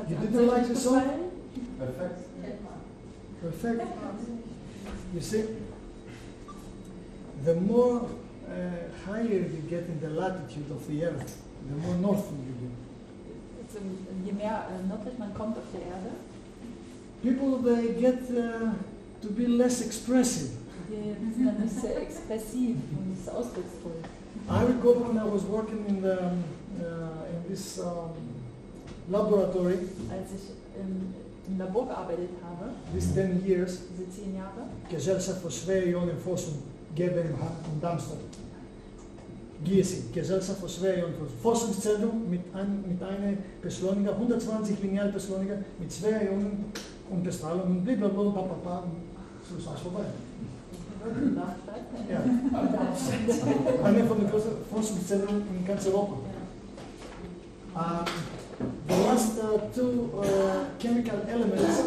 You didn't like the song? Perfekt. Perfect. You see, the more higher you get in the latitude of the Earth, the more northern you get. Je mehr nördlich man kommt auf der Erde, People, they get to be less expressive. die sind dann nicht sehr expressiv und nicht so ausdrucksvoll. I recall when I was working in this laboratory, Als ich im Labor gearbeitet habe, these 10 years, diese 10 Jahre, Gesellschaft für schwere Ionenforschung GmbH in Darmstadt. GSI, Gesellschaft für schwere Ionenforschung. Forschungszentrum mit einem Beschleuniger, 120 Linealbeschleuniger mit schwerer Ionen und Bestrahlung und blablabla, papapa, so ist alles vorbei. Ja. Einer von den größten Forschungszentren in ganz Europa. The last two chemical elements,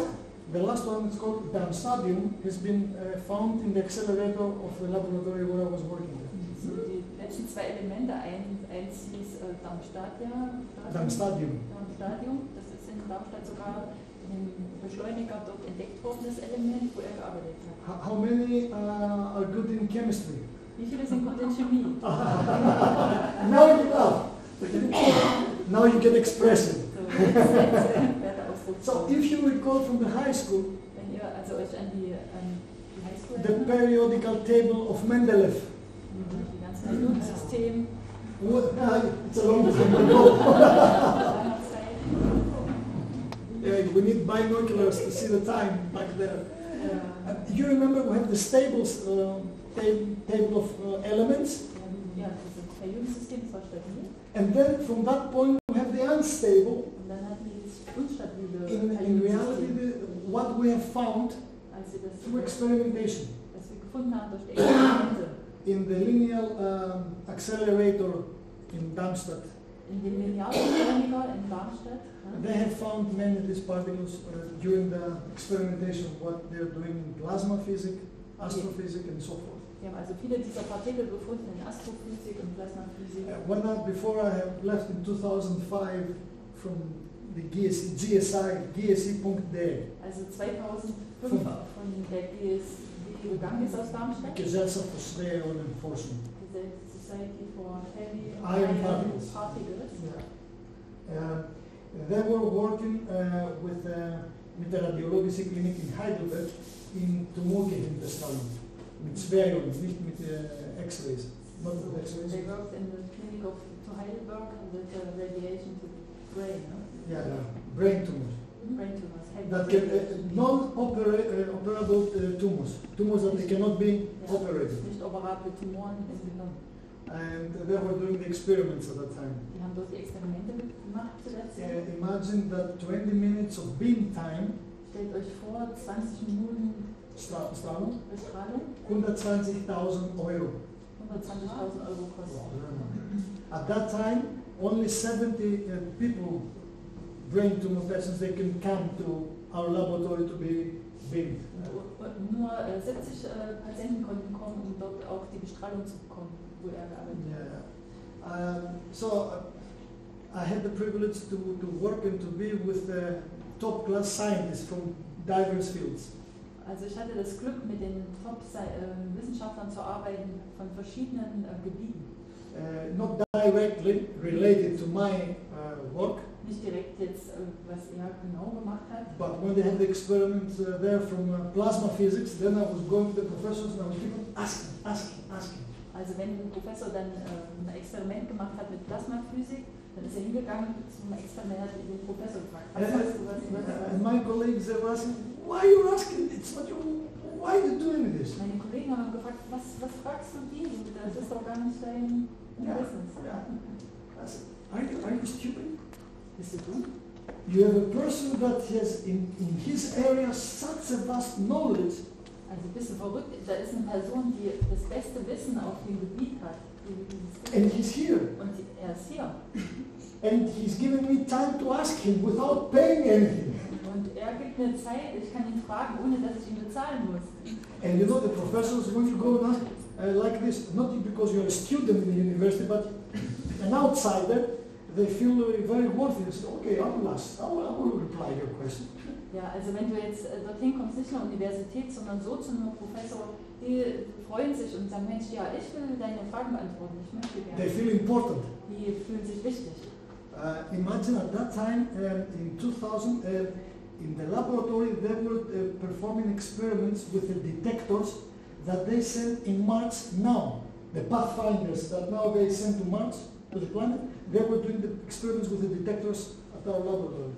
the last one is called Darmstadium, has been found in the accelerator of the laboratory where I was working with. Die letzten zwei Elemente, eins hieß Darmstadium, das ist in Darmstadt sogar im Beschleuniger dort entdeckt worden, das Element, wo er gearbeitet hat. How many are good in chemistry? Wie viele sind gut in Chemie? Now you get expressive. So if you recall from the high school, wenn ihr also euch an die Highschool the periodical table of Mendeleev. die ganzen Periodensystem, It's a long time ago. We need binoculars to see the time back there. You remember we have the stables table of elements? ja, das Periodensystem, das war stabil. And then from that point we have the unstable. Und dann hatten wir das unstabile In reality, what we have found also das, through experimentation was wir gefunden haben durch die Experimente. in the linear accelerator in Darmstadt. In dem Linealbeschleuniger in Darmstadt. They have found many of these particles during the experimentation, what they're doing in plasma physics, astrophysics, and so forth. Wir haben also viele dieser Partikel gefunden in Astrophysik und Plasmaphysik. Before I have left in 2005 from the GSI.de. Also 2005 von der GSI gegangen ist aus Darmstadt. Gesellschaft für schwere Ionenforschung. Society for Heavy Iron Particles. They were working with der Radiologische Klinik in Heidelberg in Tumorgehirnbestrahlung. Mit Schwerionen, nicht mit X-Rays. Not with X-rays. They worked in the clinic of Heidelberg with radiation to brain. No? Yeah, brain tumors. Brain tumors. That can non-operable tumors that they cannot be operated. Nicht operable Tumoren im Gehirn. And they were doing the experiments at that time. Die haben dort die Experimente gemacht zu der Zeit. Imagine that 20 minutes of beam time. Stellt euch vor, 20 Minuten Bestrahlung. 120.000 Euro. 120.000 Euro kostet. At that time, only 70 people, brain tumor patients, they can come to our laboratory to be beamed. Nur 70 Patienten konnten kommen, um dort auch die Bestrahlung zu bekommen, wo er gearbeitet hat. So I had the privilege to work and to be with top-class scientists from diverse fields. Also ich hatte das Glück, mit den Top-Wissenschaftlern zu arbeiten von verschiedenen Gebieten. Not directly related to my work. Nicht direkt jetzt, was er genau gemacht hat. But when they had the experiments there from plasma physics, then I was going to the professors and I was asking. Also wenn ein Professor dann ein Experiment gemacht hat mit Plasmaphysik, dann ist er hingegangen zum Experiment, hat den Professor gefragt. And my colleagues were asking, why are you asking? It's not your, why are you doing this? Meine Kollegen haben gefragt, was fragst du die? Das ist doch gar nicht dein Business. I said, are you stupid? Bist du dumm? You have a person that has in his area such a vast knowledge. Also ein bisschen verrückt, da ist eine Person, die das beste Wissen auf dem Gebiet hat. And he's here. Und er ist hier. And he's giving me time to ask him without paying anything. Und er gibt mir Zeit, ich kann ihn fragen, ohne dass ich ihn bezahlen muss. And you know the professors, when you go and ask like this, not because you're a student in the university, but an outsider, they feel very worthy. They say, okay, I will ask, I will reply. clarify your question. Ja, also wenn du jetzt dorthin kommst, nicht nur Universität, sondern so zu einem Professor, die freuen sich und sagen, Mensch, ja, ich will deine Fragen beantworten, ich möchte gerne. They feel important. Die fühlen sich wichtig. Imagine at that time, in 2000, in the laboratory, they were performing experiments with the detectors that they sent in Mars now. The pathfinders that now they send to Mars, to the planet, they were doing the experiments with the detectors at our laboratory.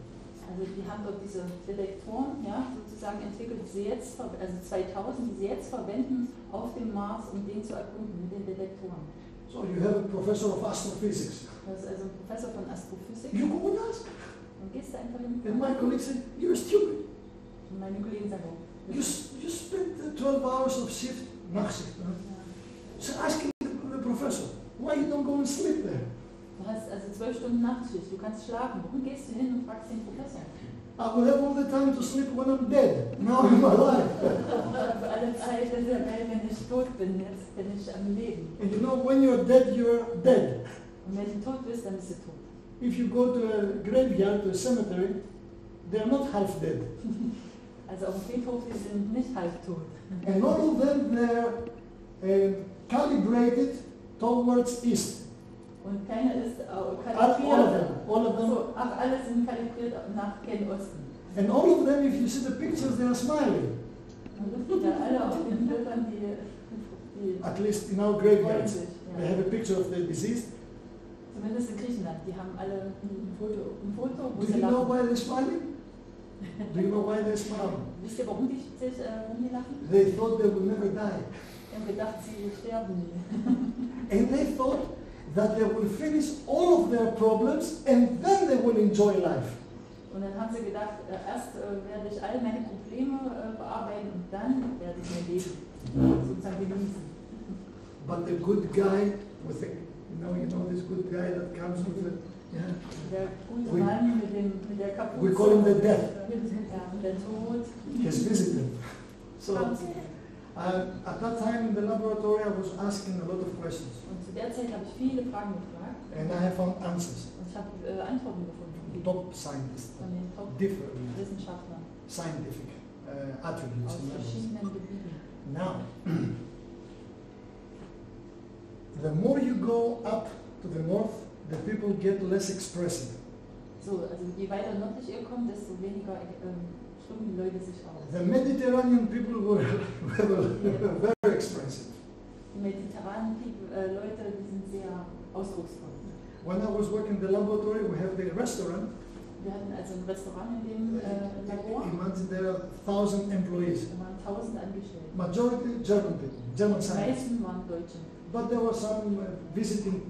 Also die haben dort diese Detektoren, ja, sozusagen entwickelt, die sie jetzt, also 2000, die sie jetzt verwenden auf dem Mars, um den zu erkunden mit den Detektoren. So you have a professor of astrophysics. Das ist also ein Professor von Astrophysik. You go and ask. Und gehst einfach hin. And my colleague said, you're stupid. Und meine Kollegen sagen, You spent 12 hours of shift, Nachtschicht. So asking the professor, why you don't go and sleep there? du hast also 12 Stunden Nachtschicht, du kannst schlafen. Warum gehst du hin und fragst den Professor? I will have all the time to sleep when I'm dead. Now in my life. Für alle Zeit, das ist ja geil, wenn ich tot bin, jetzt bin ich am Leben. And you know, when you're dead, you're dead. Und wenn du tot bist, dann bist du tot. If you go to a graveyard, to a cemetery, they're not half dead. Also auf dem Friedhof, die sind nicht halbtot. And all of them, they're calibrated towards east. Und keiner ist All kalibriert. of them. So, ach, alle sind kalibriert nach Gen Osten. And all of them, if you see the pictures, they are smiling. Und das sind ja alle auf den Bildern, die At least in our graveyards, freundlich, they ja. have a picture of the deceased. Zumindest in Griechenland, die haben alle ein Foto wo Do sie you know lachen. why they're smiling? Do you know why they're smiling? Wisst ihr, warum die sich lachen? They thought they would never die. Die haben gedacht, sie sterben nie. And they thought that they will finish all of their problems and then they will enjoy life. Und dann haben sie gedacht, erst werde ich all meine Probleme bearbeiten und dann werde ich mein Leben sozusagen genießen. But the good guy with the, you know this good guy that comes with the, yeah. Der gute Mann mit der Kapuze. We call him the death. Ja, der Tod. Has visited. So at that time in the laboratory I was asking a lot of questions. Und zu der Zeit habe ich viele Fragen gefragt. And I have found answers. Und ich habe Antworten gefunden. Top scientists, Von den different Top-Wissenschaftlern scientific attributes. aus verschiedenen Gebieten. Now, the more you go up to the north, the people get less expressive. So, also je weiter nördlich ihr kommt, desto weniger schwimmen die Leute sich aus. The Mediterranean people were very expressive. Die mediterranen Leute, die sind sehr ausdrucksvoll. When I was working in the laboratory, we have the restaurant. Wir hatten also ein Restaurant in dem Labor. Imagine there are 1,000 employees. Da waren 1000 Angestellte. Majority German people, German Die scientists. meisten waren Deutsche. But there were some visiting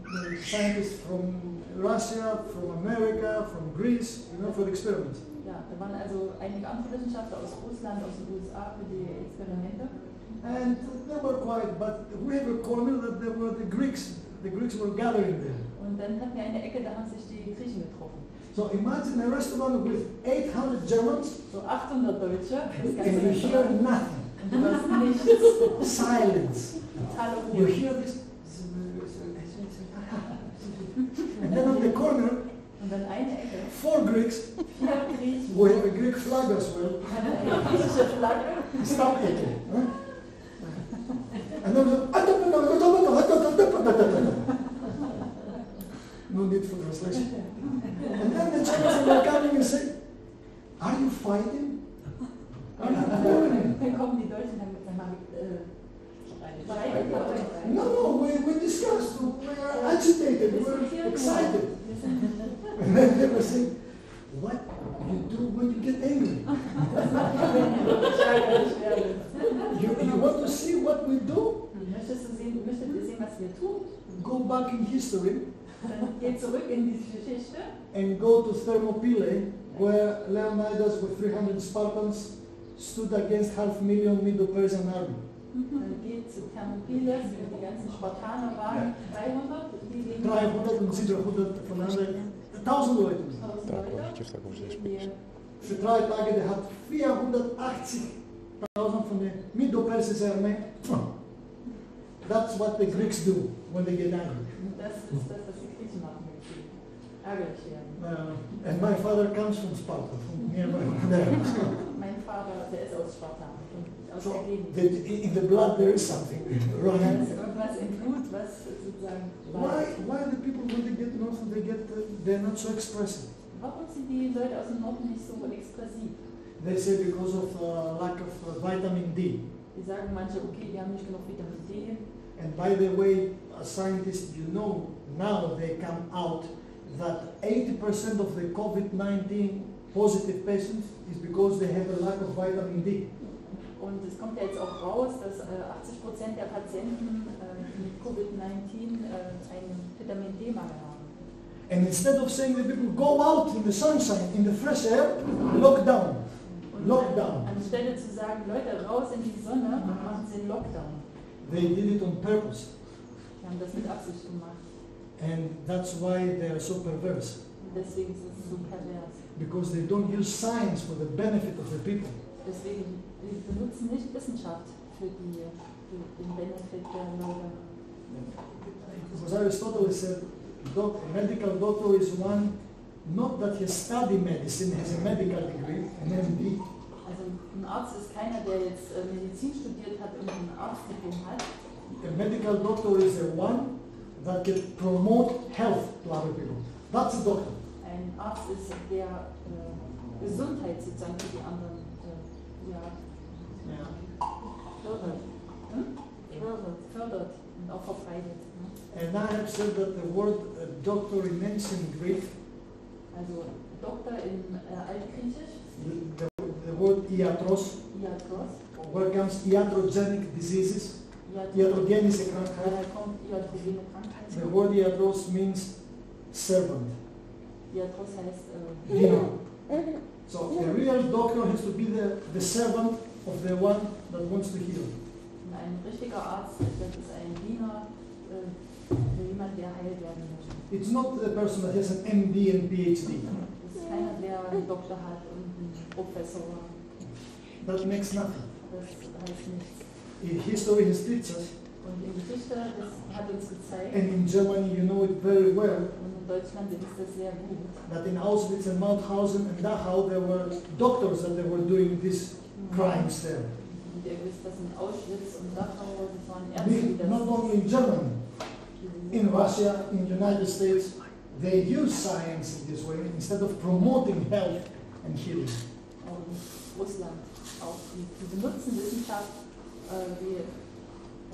scientists from Russia, from America, from Greece, for the experiments. Ja, da waren also einige andere Wissenschaftler aus Russland, aus den USA für die Experimente. And they were quiet, but we have a corner that there were the Greeks. The Greeks were gathering there. Und dann hatten wir eine Ecke, da haben sich die Griechen getroffen. So imagine a restaurant with 800 Germans. So 800 Deutsche. Das ganze And you hear Restaurant. nothing. Und du hörst nichts. Silence. Totale You Ruhe. hear this. And then on the corner, Und dann eine Ecke. 4 Greeks. 4 Griechen. We have a Greek flag as well. Hatten eine griechische Flagge. Stop it. And then no need for translation. And then the Chinese were coming and saying, are you fighting? Are you quarreling? Dann kommen die Deutschen dann mal No, we discussed, we were agitated, we were excited. And then they were saying, what you do when you get angry? You want to see what we do? Möchtet ihr sehen, was wir tun? Go back in history. Dann geht zurück in die Geschichte. And go to Thermopylae, where Leonidas with 300 Spartans stood against 500,000 Medo-Persian army. Dann geht zu Thermopylae, wo die ganzen Spartaner waren, 300, die gegen 300 und 700 von anderen, 1000 Leute. 1000 Leute. Für 3 Tage, der hat 480.000 von der Medo-Persischen Armee. That's what the Greeks do when they get angry. Das ist das, was die Griechen machen. ärgerlich werden. And my father comes from Sparta, from nearby there. Mein Vater, der ist aus Sparta, aus der Gegend. In the blood there is something Da running. ist irgendwas im Blut, was sozusagen... Why the people when they get north they're not so expressive? Warum sind die Leute aus dem Norden nicht so expressiv? They say because of lack of vitamin D. Die sagen manche, okay, die haben nicht genug Vitamin D. And by the way, as scientists, you know, now they come out that 80% of the COVID-19 positive patients is because they have a lack of vitamin D. Und es kommt ja jetzt auch raus, dass 80% der Patienten mit Covid-19 einen Vitamin D-Mangel haben. And instead of saying that people go out in the sunshine, in the fresh air, lockdown. Lockdown. Anstelle zu sagen, Leute, raus in die Sonne, machen sie einen Lockdown. They did it on purpose. Die haben das mit Absicht gemacht. And that's why they are so perverse. Und deswegen ist es so pervers. Because they don't use science for the benefit of the people. Deswegen, wir benutzen nicht Wissenschaft für den Benefit der Leute. Because Aristotle said, a medical doctor is one, not that he studied medicine, has a medical degree, an MD. Also ein Arzt ist keiner, der jetzt Medizin studiert hat und ein Arztdiplom hat. A medical doctor is the one that can promote health to other people. That's a doctor. Ein Arzt ist der Gesundheit sozusagen für die anderen fördert und auch verbreitet. And I have said that the word doctor in ancient Greek, Also Doktor im Altgriechisch, the word iatros, where comes iatrogenic diseases, iatrogenische Krankheit. The word iatros means servant. Iatros heißt Diener. So a real doctor has to be the servant of the one that wants to heal. Ein richtiger Arzt, das ist ein Diener, für jemand, der heil werden möchte. It's not the person that has an MD and PhD. Das ist keiner, der einen Doktor hat und einen Professor. That makes nothing. Das heißt nichts. History has taught us. Und in Geschichte, das hat uns gezeigt. And in Germany, you know it very well. Und in Deutschland ist das sehr gut. That in Auschwitz and Mauthausen and Dachau, there were doctors that they were doing these crimes there. Und ihr wisst, dass in Auschwitz und Dachau, das waren Ärzte, die das... Not only in Germany, in Russia, in the United States, they use science in this way instead of promoting health and healing. Auch in Russland, auch die benutzen Wissenschaft, wir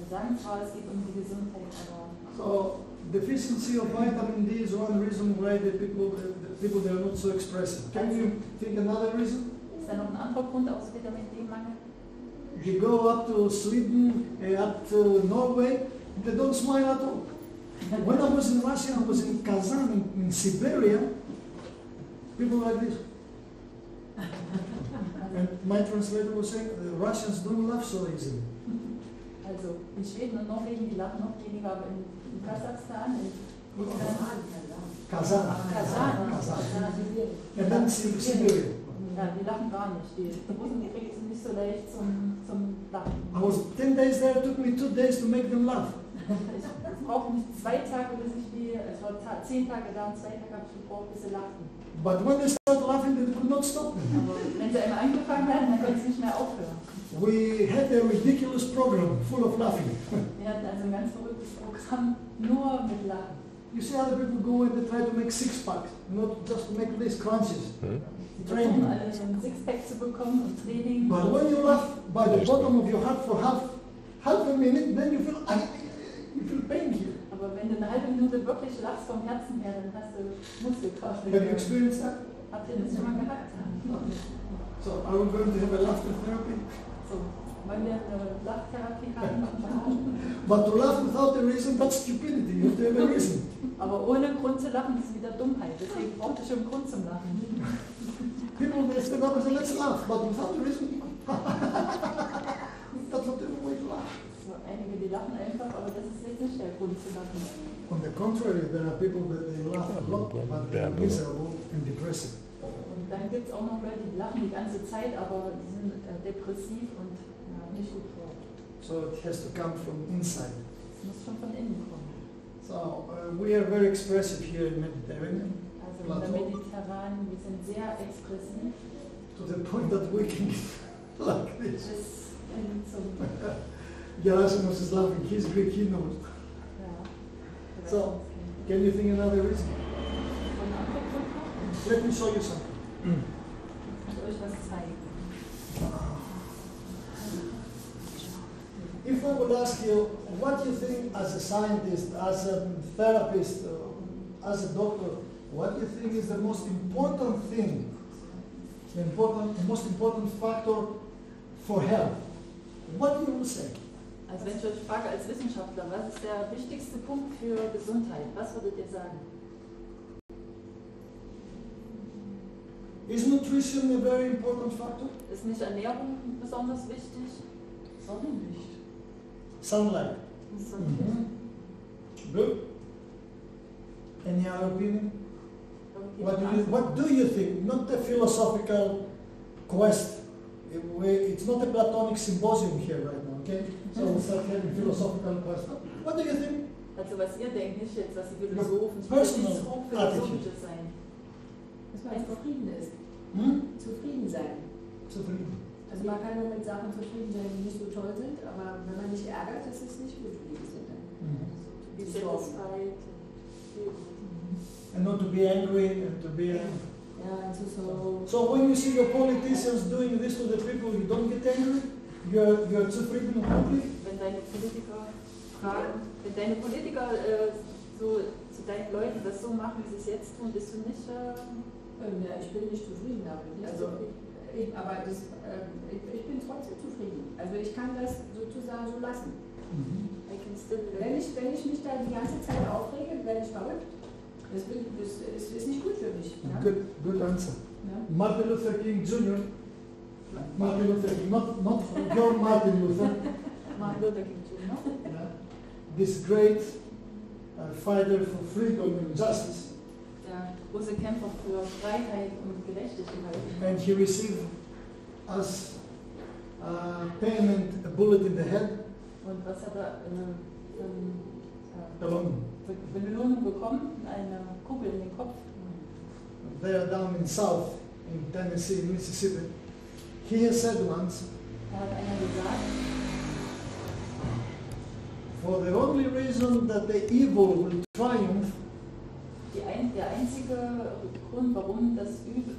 sagen zwar, es geht um die Gesundheit, aber... So, deficiency of vitamin D is one reason why the people they are not so expressive. Can you think another reason? Ist da noch ein anderer Grund aus Vitamin D-Mangel? You go up to Sweden, up to Norway, they don't smile at all. When I was in Russia, I was in Kazan, in Siberia, people like this. And my translator was saying, the Russians don't laugh so easily. Also in Schweden und Norwegen, die lachen noch weniger, aber in Kasachstan, in Kazan. And then Siberia. Ja, die lachen gar nicht. Die Russen, die kriegen es nicht so leicht zum Lachen. I was 10 days there, it took me 2 days to make them laugh. Es braucht nicht 2 Tage, bis ich es war 10 Tage da und 2 Tage habe ich gebraucht, bis sie lachten. But when they started laughing, they could not stop them. Aber wenn sie einmal angefangen haben, dann konnten sie nicht mehr aufhören. We had a ridiculous program full of laughing. Wir hatten also ein ganz verrücktes Programm nur mit Lachen. You see other people go and they try to make six-packs, not just to make these crunches. Sie versuchen alle ein Sixpack zu bekommen und Training. But when you laugh by the bottom of your heart for half a minute, then you feel pain here. Aber wenn du eine halbe Minute wirklich lachst vom Herzen her, dann hast du Muskelkraft. Have you experienced that? Habt ihr das schon mal gehabt? So are we going to have a laughter therapy? So, wollen wir eine Lachtherapie haben? But to laugh without a reason, that's stupidity. You have to have a reason. Aber ohne Grund zu lachen ist wieder Dummheit. Deswegen braucht es schon einen Grund zum Lachen. People they stand up and say, let's laugh, but without a reason. That's not the way to laugh. So, einige, die lachen einfach, aber das ist jetzt nicht der Grund zu lachen. On the contrary, there are people that they laugh a lot, but they are miserable and depressive. Und dann gibt es auch noch Leute, die lachen die ganze Zeit, aber die sind depressiv und nicht gut drauf. So it has to come from inside. Es muss schon von innen kommen. So we are very expressive here in Mediterranean. plateau. Mediterran, wir sind sehr expressiv. To the point that we can get like this. Zum Gerasimos is laughing, he's Greek, he knows. Ja. So, can you think another reason? Von anderen Gründen? Let me show you something. Ich muss euch was zeigen. If I would ask you, what do you think as a scientist, as a therapist, as a doctor, what do you think is the most important thing, the most important factor for health? What do you say? Also wenn ich euch frage als Wissenschaftler, was ist der wichtigste Punkt für Gesundheit? Was würdet ihr sagen? Is nutrition a very important factor? Ist nicht Ernährung besonders wichtig? Sonnenlicht. Sunlight. Sonnenlicht. Good. Any other opinion? Okay. What do you think? Not a philosophical quest. It's not a Platonic symposium here right now, okay? So we'll start having philosophical questions. What do you think? Also was ihr denkt, nicht jetzt, was die Philosophen, es muss Personal nichts Hochphilosophisches sein. Dass man zufrieden ist. Zufrieden sein. Zufrieden. Also man kann nur mit Sachen zufrieden sein, die nicht so toll sind, aber wenn man nicht ärgert, ist es nicht gut für die Sinne. Be satisfied. And not to be angry and to be... Ja, so. So when you see your politicians doing this to the people, you don't get angry? You're zufrieden und glücklich? Wenn deine Politiker fragen, wenn deine Politiker so zu deinen Leuten das so machen, wie sie es jetzt tun, bist du nicht... Ja, ich bin nicht zufrieden damit. Also, ich bin trotzdem zufrieden. Also ich kann das sozusagen so lassen. Wenn ich mich da die ganze Zeit aufrege, werde ich verrückt. Das ist nicht gut für mich. Ja? Good answer. Ja? Martin Luther King Jr. Martin Luther King, not John Martin Luther. Martin Luther King Jr. This great fighter for freedom and justice. Der große Kämpfer für Freiheit und Gerechtigkeit. And he received as payment a bullet in the head. Und was hat er Belohnung bekommen? Eine Kugel in den Kopf. There down in South, in Tennessee, in Mississippi. He has said once, Da hat einer gesagt, for the only reason that the evil will triumph der einzige Grund, warum das Üble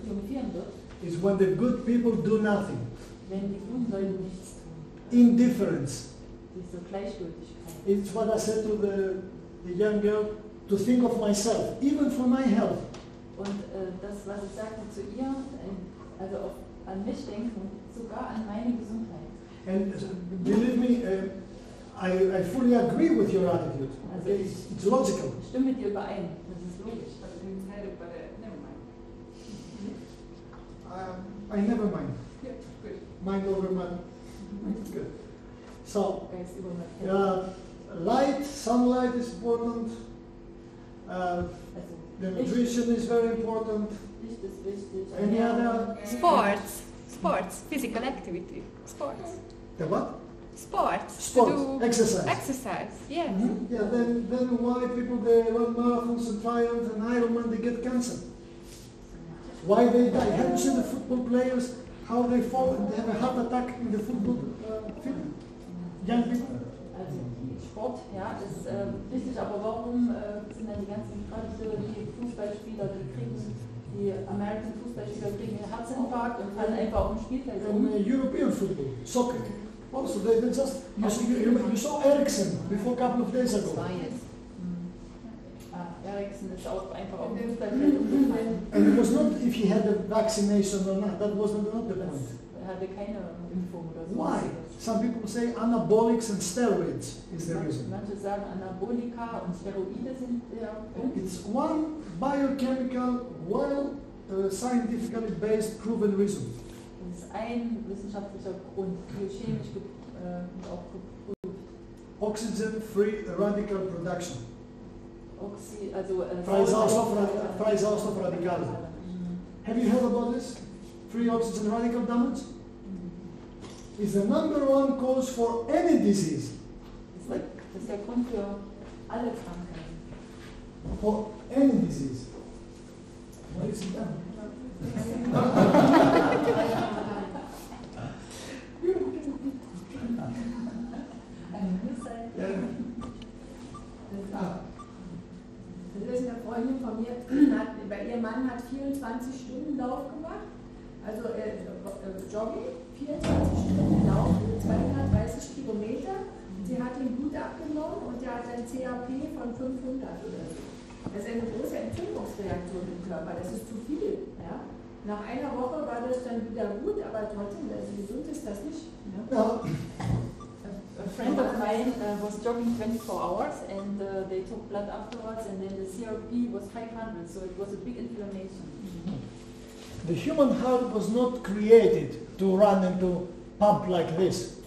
triumphieren wird, is when the good people do nothing. wenn die guten Leute nichts tun. Indifference. Diese Gleichgültigkeit. It's what I said to the young girl, to think of myself, even for my health. Und das, was ich sagte zu ihr, also an mich denken, sogar an meine Gesundheit. And believe me, I fully agree with your attitude. Okay? It's logical. Ich stimme mit dir überein, das ist logisch. I never mind. Yeah, good. Mind over matter. Good. So, Geist über mein light, sunlight is important. The nutrition is very important. Licht ist wichtig. Any other? Sports, physical activity, sports. The what? Sports. Sports, To do exercise. Exercise, yes. Mm-hmm. Yeah, then why people they run marathons and triumphs and Ironman, they get cancer? Why they die? Have you seen the football players, how they fall and they have a heart attack in the football field? Young people? Also Sport, ja, ist wichtig, aber warum sind dann die ganzen, gerade die Fußballspieler, die American Fußballspieler kriegen einen Herzinfarkt und fallen einfach auf dem Spielfeld um? European football, soccer. Also they just, you saw Ericsson before a couple of days ago. Ericsson ist auch einfach auf dem Fußballfeld umgefallen. And it was not if he had a vaccination or not, that was not the point. Er hatte keine Impfung oder so. Why? Some people say anabolics and steroids is the reason. Manche sagen Anabolika und Steroide sind der Grund. It's one biochemical, well scientifically based proven reason. Das ist ein wissenschaftlicher Grund, biochemisch auch geprüft. Oxygen-free radical production. Freie Sauerstoffradikale. Have you heard about this? Free oxygen radical damage? Is the #1 cause for any disease. Das ist der Grund für alle Krankheiten. for any disease. Why is it done? Das ist eine Freundin von mir, bei ihr Mann hat 24-Stunden-Lauf gemacht, also Jogging, 24 Stunden Laufen, 230 Kilometer. Sie hat ihm gut abgenommen und er hat ein CAP von 500 oder so. Das ist eine große Entzündungsreaktion im Körper, das ist zu viel. Ja? Nach einer Woche war das dann wieder gut, aber trotzdem, also gesund ist das nicht. Ja? A friend of mine was jogging 24 hours and they took blood afterwards and then the CRP was 500, so it was a big inflammation. The human heart was not created to run and to pump like this.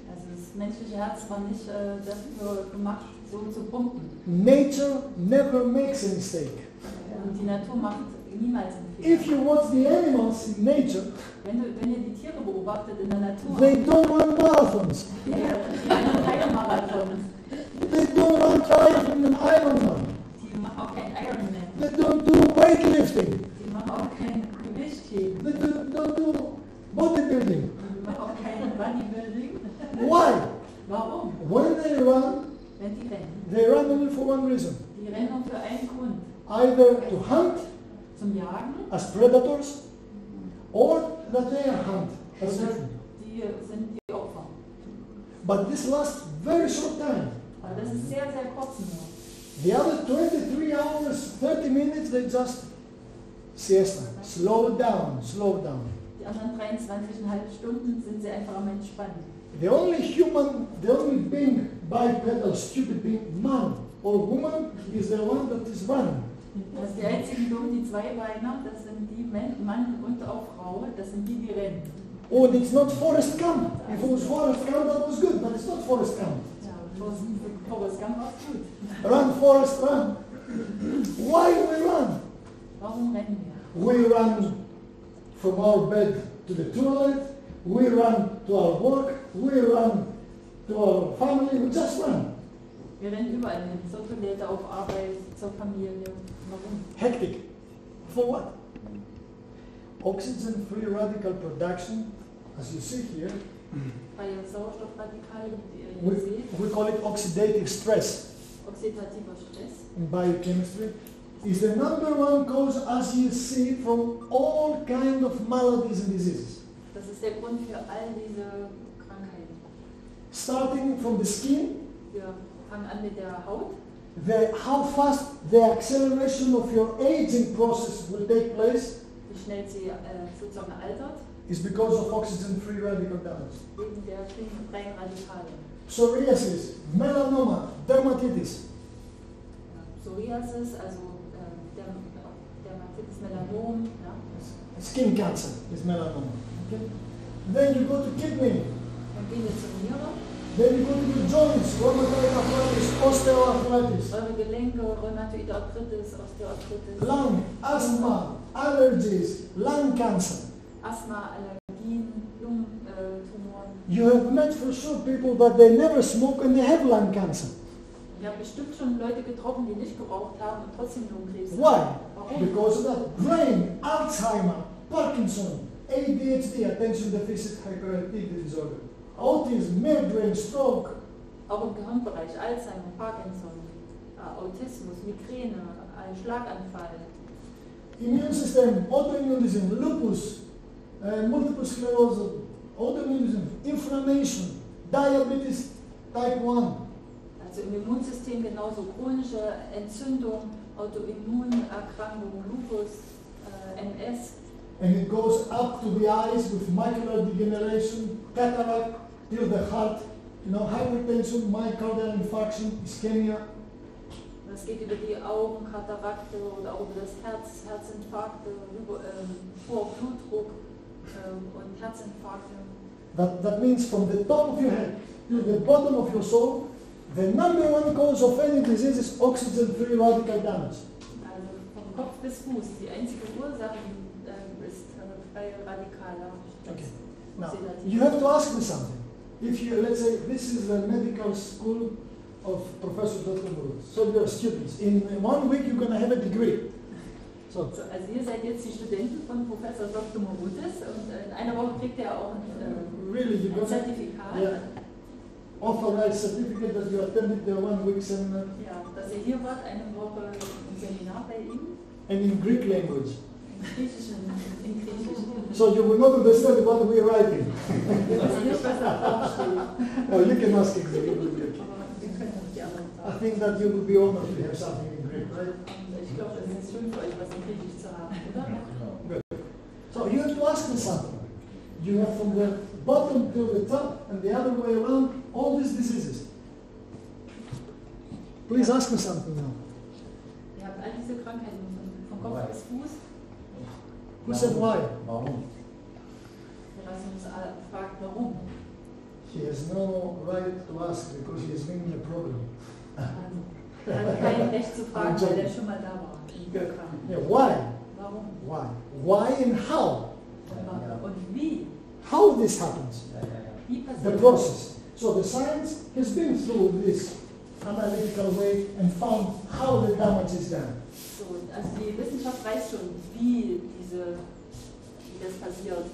Also das menschliche Herz war nicht dafür gemacht, so zu pumpen. Nature never makes a mistake. Und die Natur macht niemals einen Fehler. If you watch the animals in nature, wenn ihr die Tiere beobachtet in der Natur, they don't run marathons. Die machen keine Marathons. They don't run triathlon and Ironman. Die machen auch kein Ironman. They don't do weightlifting. Die machen auch kein Gewichtheben. They don't do bodybuilding. Die machen auch kein Bodybuilding. Why? Warum? When they run, Wenn die rennen. they run only for one reason. Die rennen nur für einen Grund. Either to hunt Zum Jagen. as predators, or that they are hunted as victims. Die sind die Opfer. But this lasts very short time. Aber das ist sehr, sehr kurz nur. The other 23 hours, 30 minutes, they just siesta. Slow down, slow down. Die anderen 23,5 Stunden sind sie einfach am Entspannen. The only being, bipedal, stupid being, man or woman, is the one that is running. Das ist die einzigen Dummen, die Zweibeiner, das sind die Mann und auch Frau, das sind die, die rennen. Oh, and it's not Forrest Gump. If it was Forrest Gump, that was good, but it's not Forrest Gump. Ja, Forrest Gump war gut. Run, Forrest, run. Why do we run? Warum rennen wir? We run from our bed to the toilet, we run to our work, we run to our family, we just run. Wir rennen überall hin, zur Toilette, auf Arbeit, zur Familie. Warum? Hectic. For what? Oxygen-free radical production, as you see here, Freie Sauerstoffradikale, die ihr hier seht, we call it oxidative stress oxidativer Stress, in biochemistry, is the number one cause, as you see, from all kind of maladies and diseases. das ist der Grund für all diese Krankheiten. Starting from the skin, Wir fangen an mit der Haut. how fast the acceleration of your aging process will take place Wie schnell sie sozusagen altert, is because of oxygen-free radical damage. wegen der freien Radikale. Psoriasis, melanoma, dermatitis. Psoriasis, also Dermatitis, Melanom, ja. Skin cancer is melanoma. Okay? Then you go to kidney. Dann gehen wir zur Niere, Then you go to the joints, rheumatoid arthritis, osteoarthritis, eure Gelenke, Rheumatoid Arthritis, Osteoarthritis, lung, asthma, allergies, lung cancer. Asthma, Allergien, Lungentumoren. You have met for sure people that they never smoke and they have lung cancer. Ich habe bestimmt schon Leute getroffen, die nicht geraucht haben und trotzdem Lungenkrebs haben. Why? Warum? Because of that. Brain, Alzheimer, Parkinson, ADHD, attention deficit hyperactivity disorder, autism, migraine, stroke. Auch im Gehirnbereich, Alzheimer, Parkinson, Autismus, Migräne, ein Schlaganfall. Immune system, autoimmune disease, lupus, multiple sclerosis, autoimmune disease, inflammation, diabetes type 1. Also im Immunsystem genauso chronische Entzündung, Autoimmunerkrankungen, Lupus, MS. And it goes up to the eyes with macular degeneration, cataract, till the heart, hypertension, myocardial infarction, ischemia. Das geht über die Augen, Katarakte oder auch über das Herz, Herzinfarkte, hoher Blutdruck und Herzinfarkte. That means from the top of your head to the bottom of your soul, the number one cause of any disease is oxygen-free radical damage. Also vom Kopf bis Fuß, die einzige Ursache ist freie radikale Stress. Okay. Now, you have to ask me something. If you, let's say, this is a medical school of Professor Dr.Mouroutis. So you're students. In 1 week you're going to have a degree. So Also ihr seid jetzt die Studenten von Professor Dr. Mouroutis und in einer Woche kriegt ihr auch ein Zertifikat. Yeah, authorized certificate that you attended the 1 week seminar. Ja, dass ihr hier wart, eine Woche im Seminar bei ihm. And in Greek language. In Griechisch. So you will not understand what we are writing. Also nicht, was da draufsteht. No, you can ask in Greek. Aber wir können auch die anderen I Fragen. think that you will be honored to have something in Greek, right? Ich glaube, es ist schön für euch, was in Griechisch zu haben, oder? Good. So you have to ask me something. You have from the bottom to the top and the other way around all these diseases. Please ask me something now. Ihr habt all diese Krankheiten von Kopf bis Fuß. Who said why? Warum? Erasmus fragt, warum. He has no right to ask because he is bringing a problem. Er hat kein Recht zu fragen, weil er schon mal da war. Yeah, why? Warum? Why? Why and how? Und wie? How this happens? Wie The passiert das? process. So the science has been through this analytical way and found how the damage is done. So, also die Wissenschaft weiß schon, wie das passiert.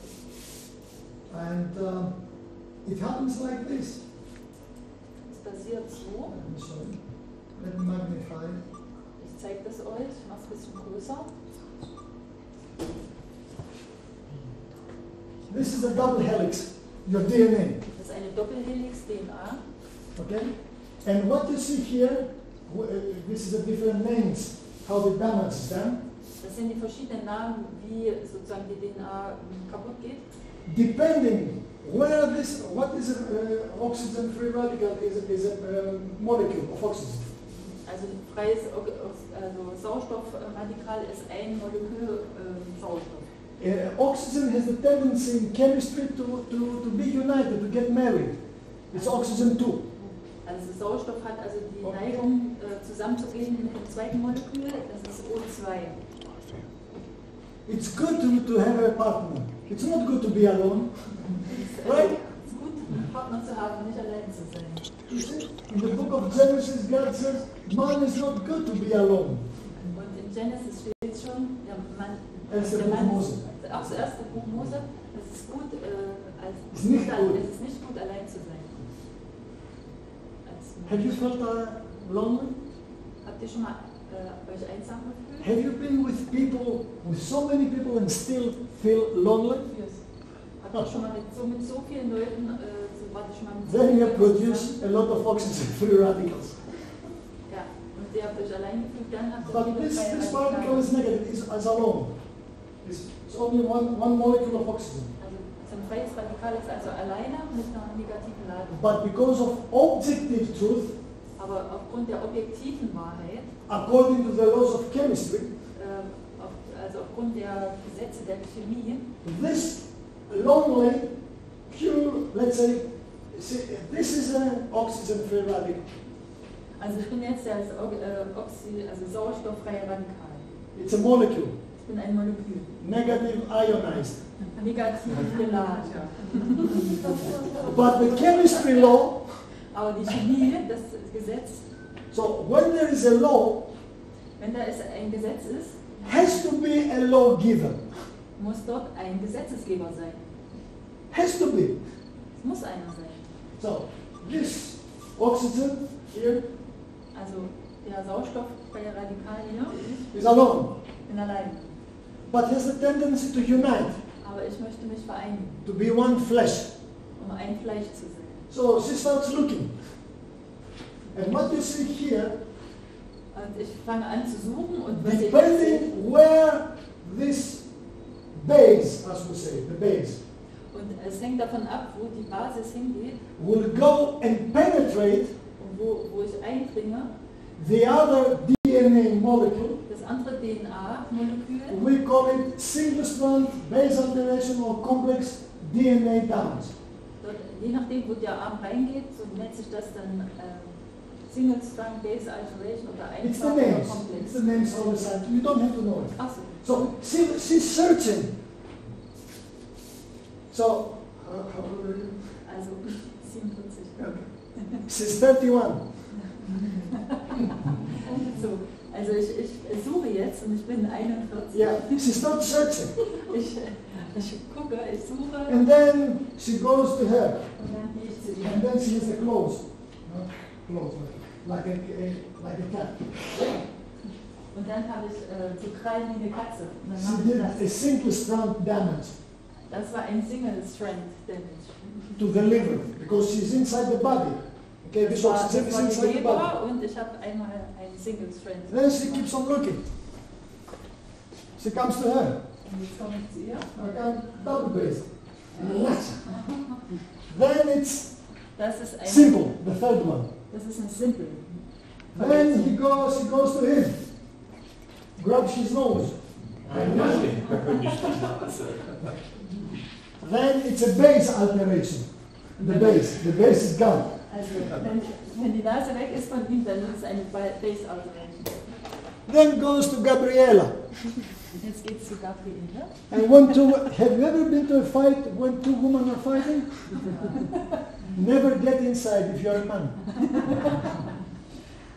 And it happens like this. Es passiert so. Sorry. Let me magnify. Ich zeige das euch, ich mache es ein bisschen größer. This is a double helix, your DNA. Das ist eine Doppelhelix DNA. Okay? And what you see here, this is the different names, how the damage is done. Das sind die verschiedenen Namen, wie sozusagen die DNA kaputt geht. Depending where this, what is an oxygen free radical is a molecule of oxygen. Also freies Sauerstoffradikal ist ein Molekül Sauerstoff. Oxygen has the tendency in chemistry to be united, to get married. It's oxygen 2. Also Sauerstoff hat also die Neigung zusammenzugehen mit dem zweiten Molekül, das ist O2. It's good to have a partner. It's not good to be alone. Right? Es ist gut, einen Partner zu haben, nicht allein zu sein. In the book of Genesis, God says, man is not good to be alone. Und in Genesis steht schon, der Mann, Erste der Buch Mann Mose. auch das erste Buch Mose, es ist gut, Ist nicht gut. es ist nicht gut, allein zu sein. Have you felt lonely? Habt ihr schon mal euch einsam gefühlt? Have you been with people, with so many people and still feel lonely? Habt ihr schon mal mit so vielen Leuten, wart ihr schon mal mit so Then vielen you Leuten produce zusammen? a lot of oxygen free radicals. Ja, und ihr habt euch allein gefühlt, dann habt ihr But viele this freie particle Radikale. is negative, it's alone. It's only one molecule of oxygen. Also so ein freies Radikal ist also alleine mit einer negativen Ladung. But because of objective truth, Aber aufgrund der objektiven Wahrheit, according to the laws of chemistry, also aufgrund der Gesetze der Chemie, this lonely, pure, let's say, this is an oxygen-free radical. also ich bin jetzt das sauerstofffreie Radikal. It's a molecule, Ich bin ein Molekül. negative ionized. Negativ geladen. But the chemistry law, Aber die Chemie, das Gesetz, so when there is a law, wenn da ein Gesetz ist, has to be a lawgiver. muss dort ein Gesetzesgeber sein. Has to be. Es muss einer sein. So this oxygen here Also der sauerstofffreie Radikal hier, is alone, ich bin allein. but has a tendency to unite, Aber ich möchte mich vereinigen, to be one flesh. um ein Fleisch zu sein. So she starts looking. And what you see here, Und ich fange an zu suchen und was ihr hier seht, depending where this base, as we say, the base, und es hängt davon ab, wo die Basis hingeht will go and penetrate und wo ich eindringe, the other DNA molecule. das andere DNA-Molekül, We call it single strand base alternation or complex DNA damage. dort, je nachdem, wo der Arm reingeht, so nennt sich das dann Single Strand Base Alteration oder It's the einfach oder names. It's komplex. the names all the time. You don't have to know it. Ach so. So she's searching. So how old are you? Also 47. Okay. She's 31. So, also ich suche jetzt und ich bin 41. Yeah, she starts searching. Ich gucke, ich suche. And then she goes to her. Und dann gehe ich zu ihr. And then she has the clothes. Clothes, like a cat. Und dann habe ich so Krallen wie eine Katze. Und dann She mache did ich a single strand damage das war ein Single Strand Damage. to the liver because she's inside the body. Okay, Das this war oxygen is die inside the body. Leber und ich habe einmal einen Single Strand. Then she keeps on looking. She comes to her. Und jetzt komme ich zu ihr. Okay, double base. Then it's Das ist ein simple, the third one. Das ist ein Simple. Then she goes to him, grabs his nose. Then it's a base alteration. The base is gone. Also wenn die Nase weg ist von ihm, dann ist es eine Base Alteration. Then goes to Gabriela. Jetzt geht's zu Gabriele. And have you ever been to a fight when two women are fighting? Never get inside if you're a man.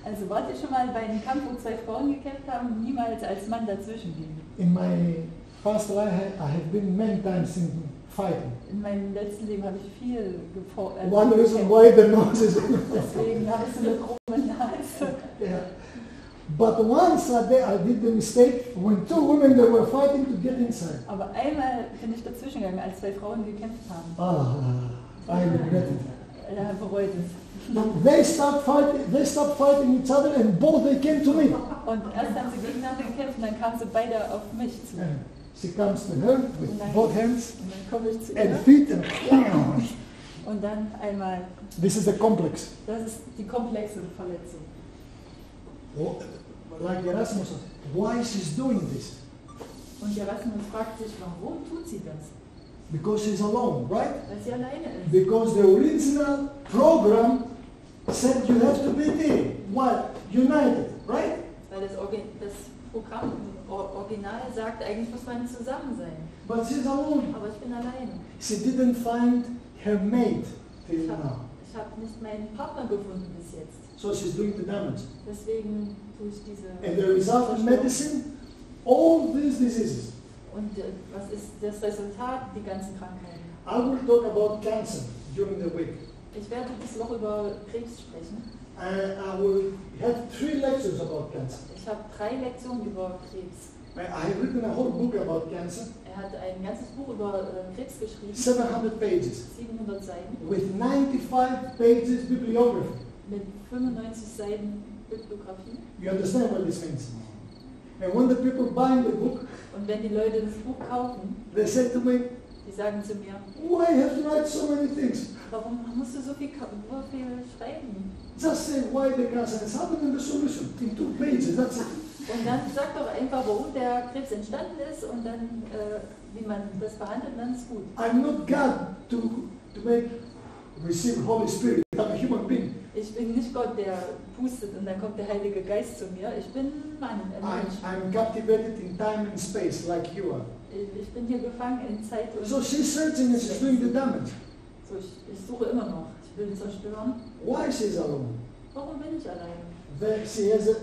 Also wart ihr schon mal bei einem Kampf, wo zwei Frauen gekämpft haben, niemals als Mann dazwischen gehen. In my past life, I have been many times in fighting. In meinem letzten Leben habe ich viel gekämpft. One reason why the nose is Deswegen habe ich so eine krumme Nase. yeah. But once I did the mistake when two women they were fighting to get inside. Aber einmal bin ich dazwischen gegangen, als zwei Frauen gekämpft haben. I regret it. Er bereut es. They stopped fighting each other and both they came to me. Und erst haben sie gegeneinander gekämpft und dann kamen sie beide auf mich zu. And she comes to her with both hands Und dann komme ich zu and ihr. feet and Und dann einmal, this is the complex. das ist die komplexe Verletzung. Like Erasmus, why she's doing this? Und Erasmus fragt sich, warum tut sie das? Because she's alone, right? Weil sie alleine ist. Because the original program said you have to be there. What? United, right? Weil das Programm Original sagt, eigentlich muss man zusammen sein. But she's alone. Aber ich bin alleine. She didn't find her mate till now. Ich habe nicht meinen Partner gefunden bis jetzt. So she's doing the damage. Deswegen tue ich diese... And the result of medicine, all these diseases. Und was ist das Resultat? Die ganzen Krankheiten. I will talk about cancer during the week. Ich werde diese Woche über Krebs sprechen. I will have 3 lectures about cancer. Ich habe 3 Lektionen über Krebs. I have written a whole book about cancer, Er hat ein ganzes Buch über Krebs geschrieben, 700 pages, 700 Seiten, with 95 pages bibliography. mit 95 Seiten Bibliografie. You understand what this means? And when the people buying the book, Und wenn die Leute das Buch kaufen, they say to me, die sagen zu mir, why have to write so many things? warum musst du so viel schreiben? Just say why the cancer has happened and the solution in 2 pages, that's it. Und dann sag doch einfach, warum der Krebs entstanden ist und dann, wie man das behandelt, dann ist gut. I'm not God to receive Holy Spirit. I'm a human being. Ich bin nicht Gott, der pustet und dann kommt der Heilige Geist zu mir. Ich bin ein Mann, ein Mensch. I'm captivated in time and space like you are. Ich bin hier gefangen in Zeit und... So she's searching and she's doing the damage. So, ich suche immer noch. Ich will zerstören. Why she's alone? Warum bin ich allein? She has a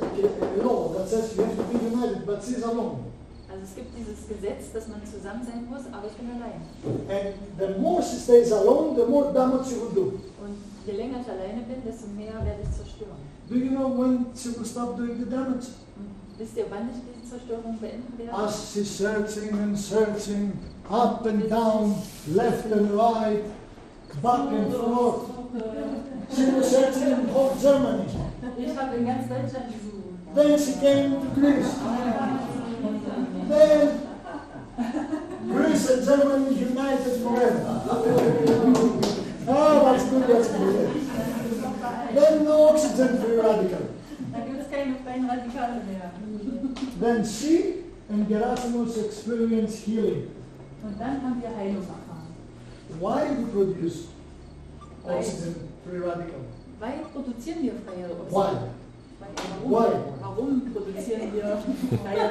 law that says you have to be united, but she's alone. Also es gibt dieses Gesetz, dass man zusammen sein muss, aber ich bin allein. And the more she stays alone, the more damage she will do. Und je länger ich alleine bin, desto mehr werde ich zerstören. Do you know when she will stop doing the damage? Und wisst ihr, wann ich diese Zerstörung beenden werde? As she's searching and searching, up and down, left and right, back and forth. She was searching in whole Germany. Ich habe in ganz Deutschland gesucht. Then she came to Greece. Then Greece and Germany united forever. Oh, that's good, that's good. Then no oxygen free radical. Da gibt es keine freien Radikale mehr. Then she and Gerasimos experience healing. Und dann haben wir Heilung erfahren. Why do we produce oxygen free radical? Weil produzieren wir freie Oxygen? Why? Warum produzieren wir freie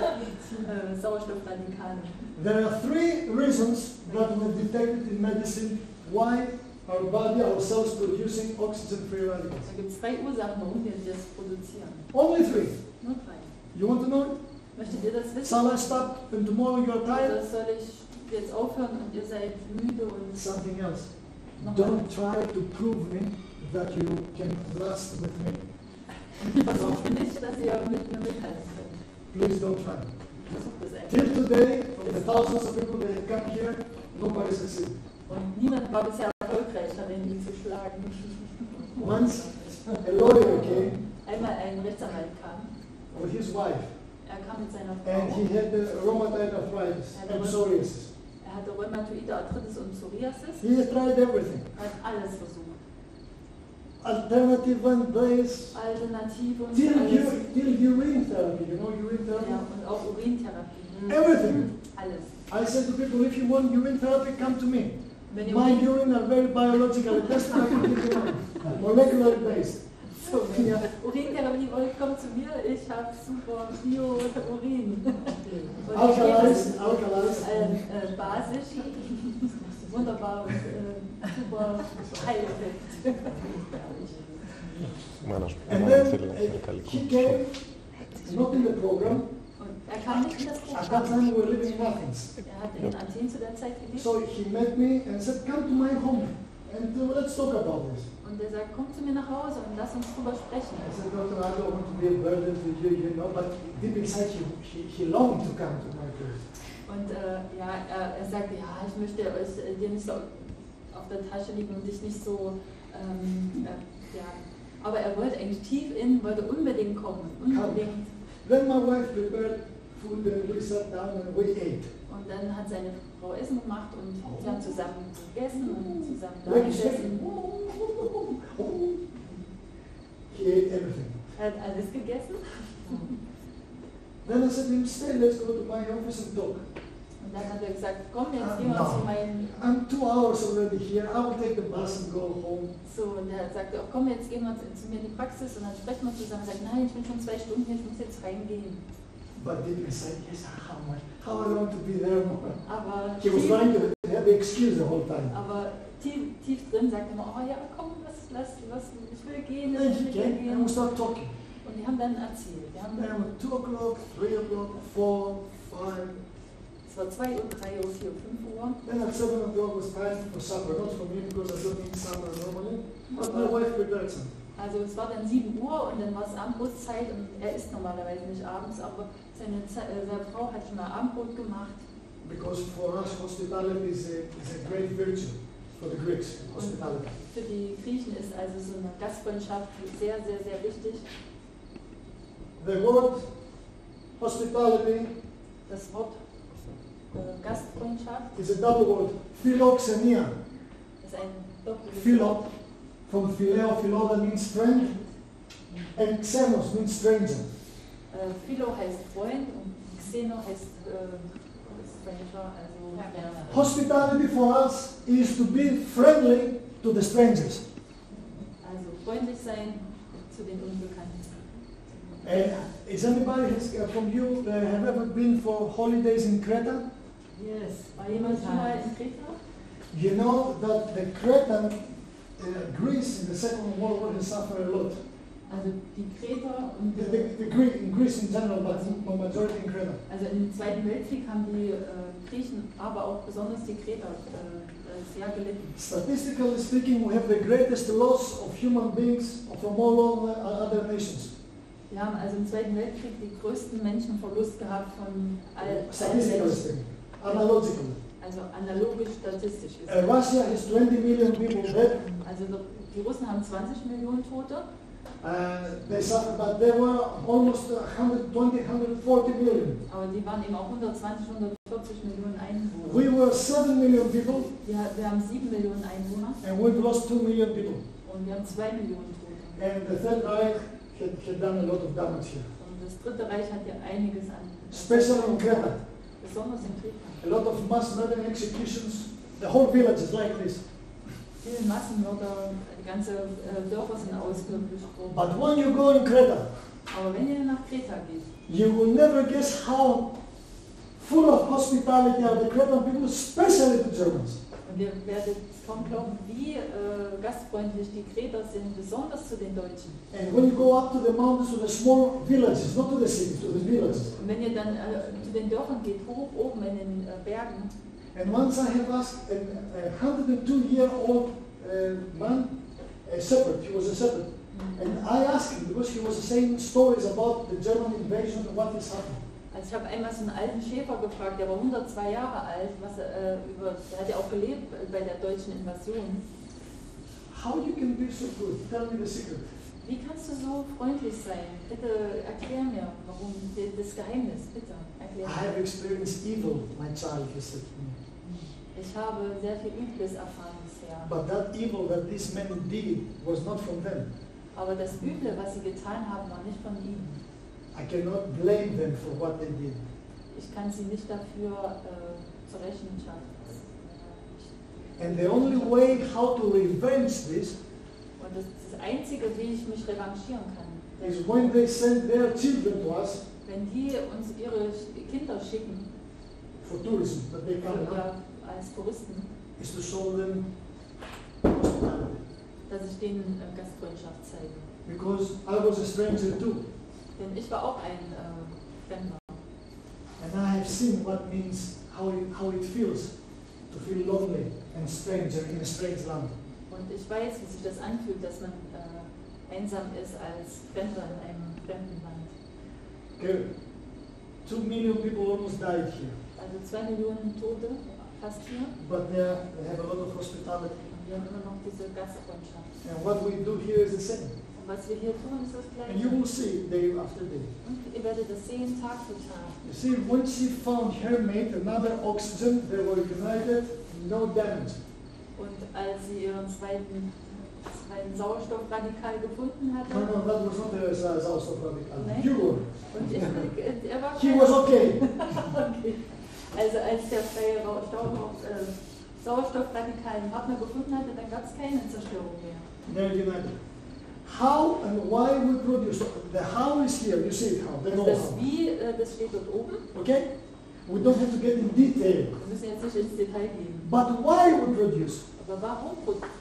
Sauerstoffradikale? There are 3 reasons that were detected in medicine why our body, our cells producing oxygen-free radicals. Da gibt es 3 Ursachen, warum wir das produzieren. Only 3. Nur 3. You want to know it? Möchtet ihr das wissen? Shall I stop and tomorrow you're tired? Oder soll ich jetzt aufhören und ihr seid müde und Something else. noch Don't try to prove me that you can trust with me. versucht nicht, dass ihr mit mir mithalten könnt. Please don't try. Versucht es einfach. Till today, from the thousands of people that have come here, nobody succeeded. Und niemand war bisher erfolgreich darin, ihn zu schlagen. Once, a lawyer came Einmal ein Rechtsanwalt kam. with his wife, Er kam mit seiner and Frau. he had rheumatoid arthritis and psoriasis. Er hatte Rheumatoide Arthritis und Psoriasis. He had tried everything. Er hat alles versucht. Alternative ways, Alternative und till alles. urine therapy, you know urine therapy? Ja, und auch Urintherapie. Everything. Alles. I said to people, if you want urine therapy, come to me. Wenn ihr My urine are very biologically tested, I can give you one. Molecular based. So, wenn ihr Urintherapie wollt, kommt zu mir. Ich habe super Bio-Urin. Alkalized. Basisch. Wunderbar und super Heileffekt. And then he came, not in the program. Und er kam nicht in das At that Programm. time we were living in Athens. Er hat in Athen zu der Zeit gelebt. So he met me and said, come to my home and let's talk about this. Und er sagt, komm zu mir nach Hause und lass uns drüber sprechen. I said, Doctor, I don't want to be a burden to you, you know, but deep inside he longed to come to my place. Und er sagte, ja, ich möchte dir nicht so auf der Tasche liegen und dich nicht so, aber er wollte eigentlich tief wollte unbedingt kommen, unbedingt. Then my wife prepared food and we sat down and we ate. Und dann hat seine Frau Essen gemacht und sie haben zusammen gegessen und zusammen da Like gesessen. He ate everything. Er hat alles gegessen. Then I said to him, stay, let's go to my office and talk. Und dann hat er gesagt, komm, jetzt gehen wir zu meinem... I'm 2 hours already here, I will take the bus and go home. So, und er sagte, oh, komm, jetzt gehen wir zu mir in die Praxis und dann sprechen wir zusammen. Er sagt, nein, ich bin schon 2 Stunden hier, ich muss jetzt reingehen. But deep inside, yes, how I want to be there more. Aber He was trying to have the excuse the whole time. Aber tief drin sagt er immer, oh ja, komm, ich will gehen, Then ich he will came gehen. and we started talking. Und die haben dann erzählt. Die haben Then dann, at 2 o'clock, 3 o'clock, 4, 5. es war 2 Uhr, 3 Uhr, 4 Uhr, 5 Uhr. Then at 7 o'clock was time for supper, not for me because I don't eat supper normally, but my wife prepared some. Also es war dann 7 Uhr und dann war es Abendbrotzeit und er isst normalerweise nicht abends, aber seine Frau hat schon mal Abendbrot gemacht. Because for us, hospitality is a great virtue for the Greeks. Hospitality. Für die Griechen ist also so eine Gastfreundschaft sehr, sehr, sehr wichtig. The word hospitality Das Wort Gastfreundschaft is a double word, philoxenia. ist ein doppeltes Philo, Wort. from phileo, philo that means friend, and xenos means stranger. Philo heißt Freund und Xeno heißt Stranger, also Ferner. Hospitality for us is to be friendly to the strangers. Also freundlich sein zu den Unbekannten. Is anybody from you have ever been for holidays in Creta? Yes. War jemand schon mal in Kreta? You know that the Cretan, Greece in the Second World War has suffered a lot. Also die Kreter und In Greece in general, but majority in Creta. also im Zweiten Weltkrieg haben die Griechen, aber auch besonders die Kreter sehr gelitten. Statistically speaking, we have the greatest loss of human beings from all other nations. Wir haben also im Zweiten Weltkrieg die größten Menschenverlust gehabt von allen Statistically Menschen. speaking, analogically. Also analogisch statistisch gesehen. Russia has 20 million people dead. Also die Russen haben 20 Millionen Tote. They suffered, but there were almost 120, 140 million. Aber die waren eben auch 120, 140 Millionen Einwohner. We were 7 million people, Wir haben 7 Millionen Einwohner and we've lost 2 million people. und wir haben 2 Millionen Tote. And the Third Reich had done a lot of damage here, Und das Dritte Reich hat ja einiges an, especially in Creta. besonders in Kreta. A lot of mass murder and executions. The whole village is like this. Viele Massenmörder, die ganze Dörfer sind ausgelöscht worden. But when you go in Creta, Aber wenn ihr nach Kreta geht, you will never guess how full of hospitality are the Cretan people, especially the Germans. Und ihr werdet kaum glauben, wie gastfreundlich die Kreter sind, besonders zu den Deutschen. And when you go up to the mountains, to the small villages, not to the cities, to the villages. Und wenn ihr dann zu den Dörfern geht, hoch oben in den Bergen. And once I have asked a 102-year-old man, a shepherd, he was a shepherd, and I asked him, because he was saying stories about the German invasion and what is happening. Also ich habe einmal so einen alten Schäfer gefragt, der war 102 Jahre alt, der hat ja auch gelebt bei der deutschen Invasion. How you can be so good? Tell me the secret. Wie kannst du so freundlich sein? Bitte erklär mir, warum das Geheimnis, bitte erklär I mir. have experienced evil, my child, he said to me. Ich habe sehr viel Übles erfahren bisher. But that evil that these men did was not from them. Aber das Üble, was sie getan haben, war nicht von ihnen. I cannot blame them for what they did. Ich kann sie nicht dafür zur Rechenschaft. And the only way how to revenge this Und das Einzige, wie ich mich revanchieren kann, is when they send their children to us wenn die uns ihre Kinder schicken, for tourism, that they come oder als Touristen, is to show them hospitality. dass ich denen Gastfreundschaft zeige. Because I was a stranger too, Denn ich war auch ein Fremder. and I have seen what means, how it feels to feel lonely and stranger in a strange land. Und ich weiß, wie sich das anfühlt, dass man einsam ist als Fremder in einem fremden Land. Okay, 2 million people almost died here, Also 2 Millionen Tote, fast hier. but they have a lot of hospitality. Und wir haben immer noch diese Gastfreundschaft. And what we do here is the same. Und was wir hier tun, ist das And you Gleiche. will see day after day. Und ihr werdet das sehen, Tag für Tag. You see, when she found her mate, another oxygen, they were united, no damage. Und als sie ihren zweiten Sauerstoffradikal gefunden hatte, No, that was not a Sauerstoff radical. Nein. You were. und er war He was okay. okay. Also als der freie Sauerstoffradikalen Partner gefunden hatte, dann gab es keine Zerstörung mehr. They're united. How and why we produce? The how is here. You see it how. The Also das know-how. Wie, das steht dort oben. Okay? We don't have to get in detail. Wir müssen jetzt nicht ins Detail gehen. But why we produce? Aber warum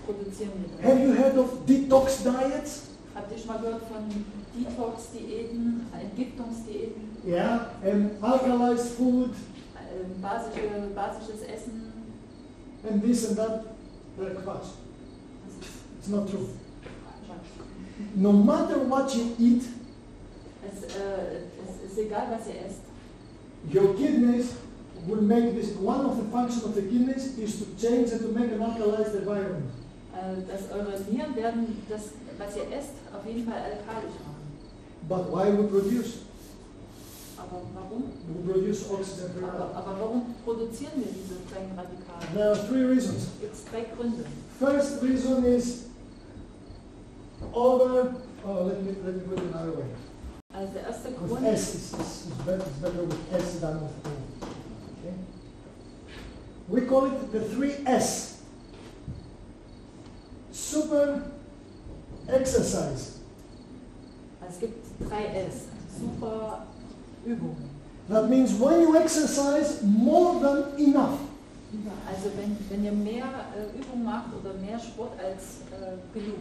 produzieren wir das? Have you heard of detox diets? Habt ihr schon mal gehört von Detox-Diäten, Entgiftungsdiäten, Yeah. And alkalized food basisches Essen? and this and that. They're Quatsch. It's not true. No matter what you eat, Es ist egal, was ihr esst. your kidneys will make this. One of the functions of the kidneys is to change and to make an alkalized environment. Dass eure Nieren werden das, was ihr esst, auf jeden Fall alkalisch machen. But why we produce? Aber warum? We produce oxygen very well. Aber warum produzieren wir diese freien Radikale? There are 3 reasons. Es gibt 3 Gründe. First reason is let me put it another way. Also der erste With Grund, S is better with S than with O. Okay? We call it the 3S. Super exercise. es gibt 3S, super Übungen. That means when you exercise more than enough. Also wenn ihr mehr Übung macht oder mehr Sport als genug.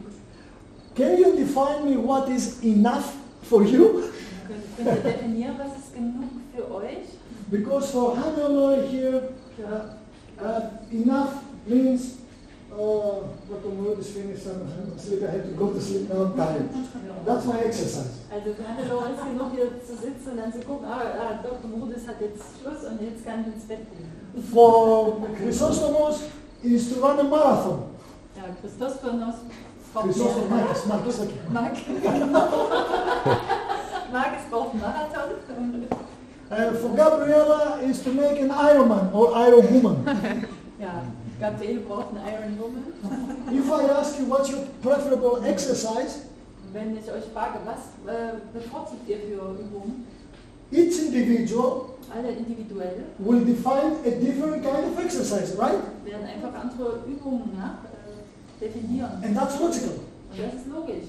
Can you define me what is enough for you? Könnt ihr definieren, was ist genug für euch? Because for Hannah here, enough means Dr.Mouroutis finished and sleep. I have to go to sleep now. I'm tired. That's my exercise. Also für Hannelore ist genug hier zu sitzen und dann zu gucken, Dr.Mouroutis hat jetzt Schluss und jetzt kann ich ins Bett gehen. For Chrysostomos is to run a marathon. Ja, Christosphoros braucht Chrysostomos, Marcus, okay. Marc es braucht einen Marathon. For Gabriella is to make an Ironman or Iron Woman. Ja, Gabriele braucht einen Iron Woman. If I ask you what's your preferable exercise, Wenn ich euch frage, was bevorzugt ihr für Übungen? each individual Alle individuell will define a different kind of exercise, right? werden einfach andere Übungen definieren. And that's logical. Und das ist logisch.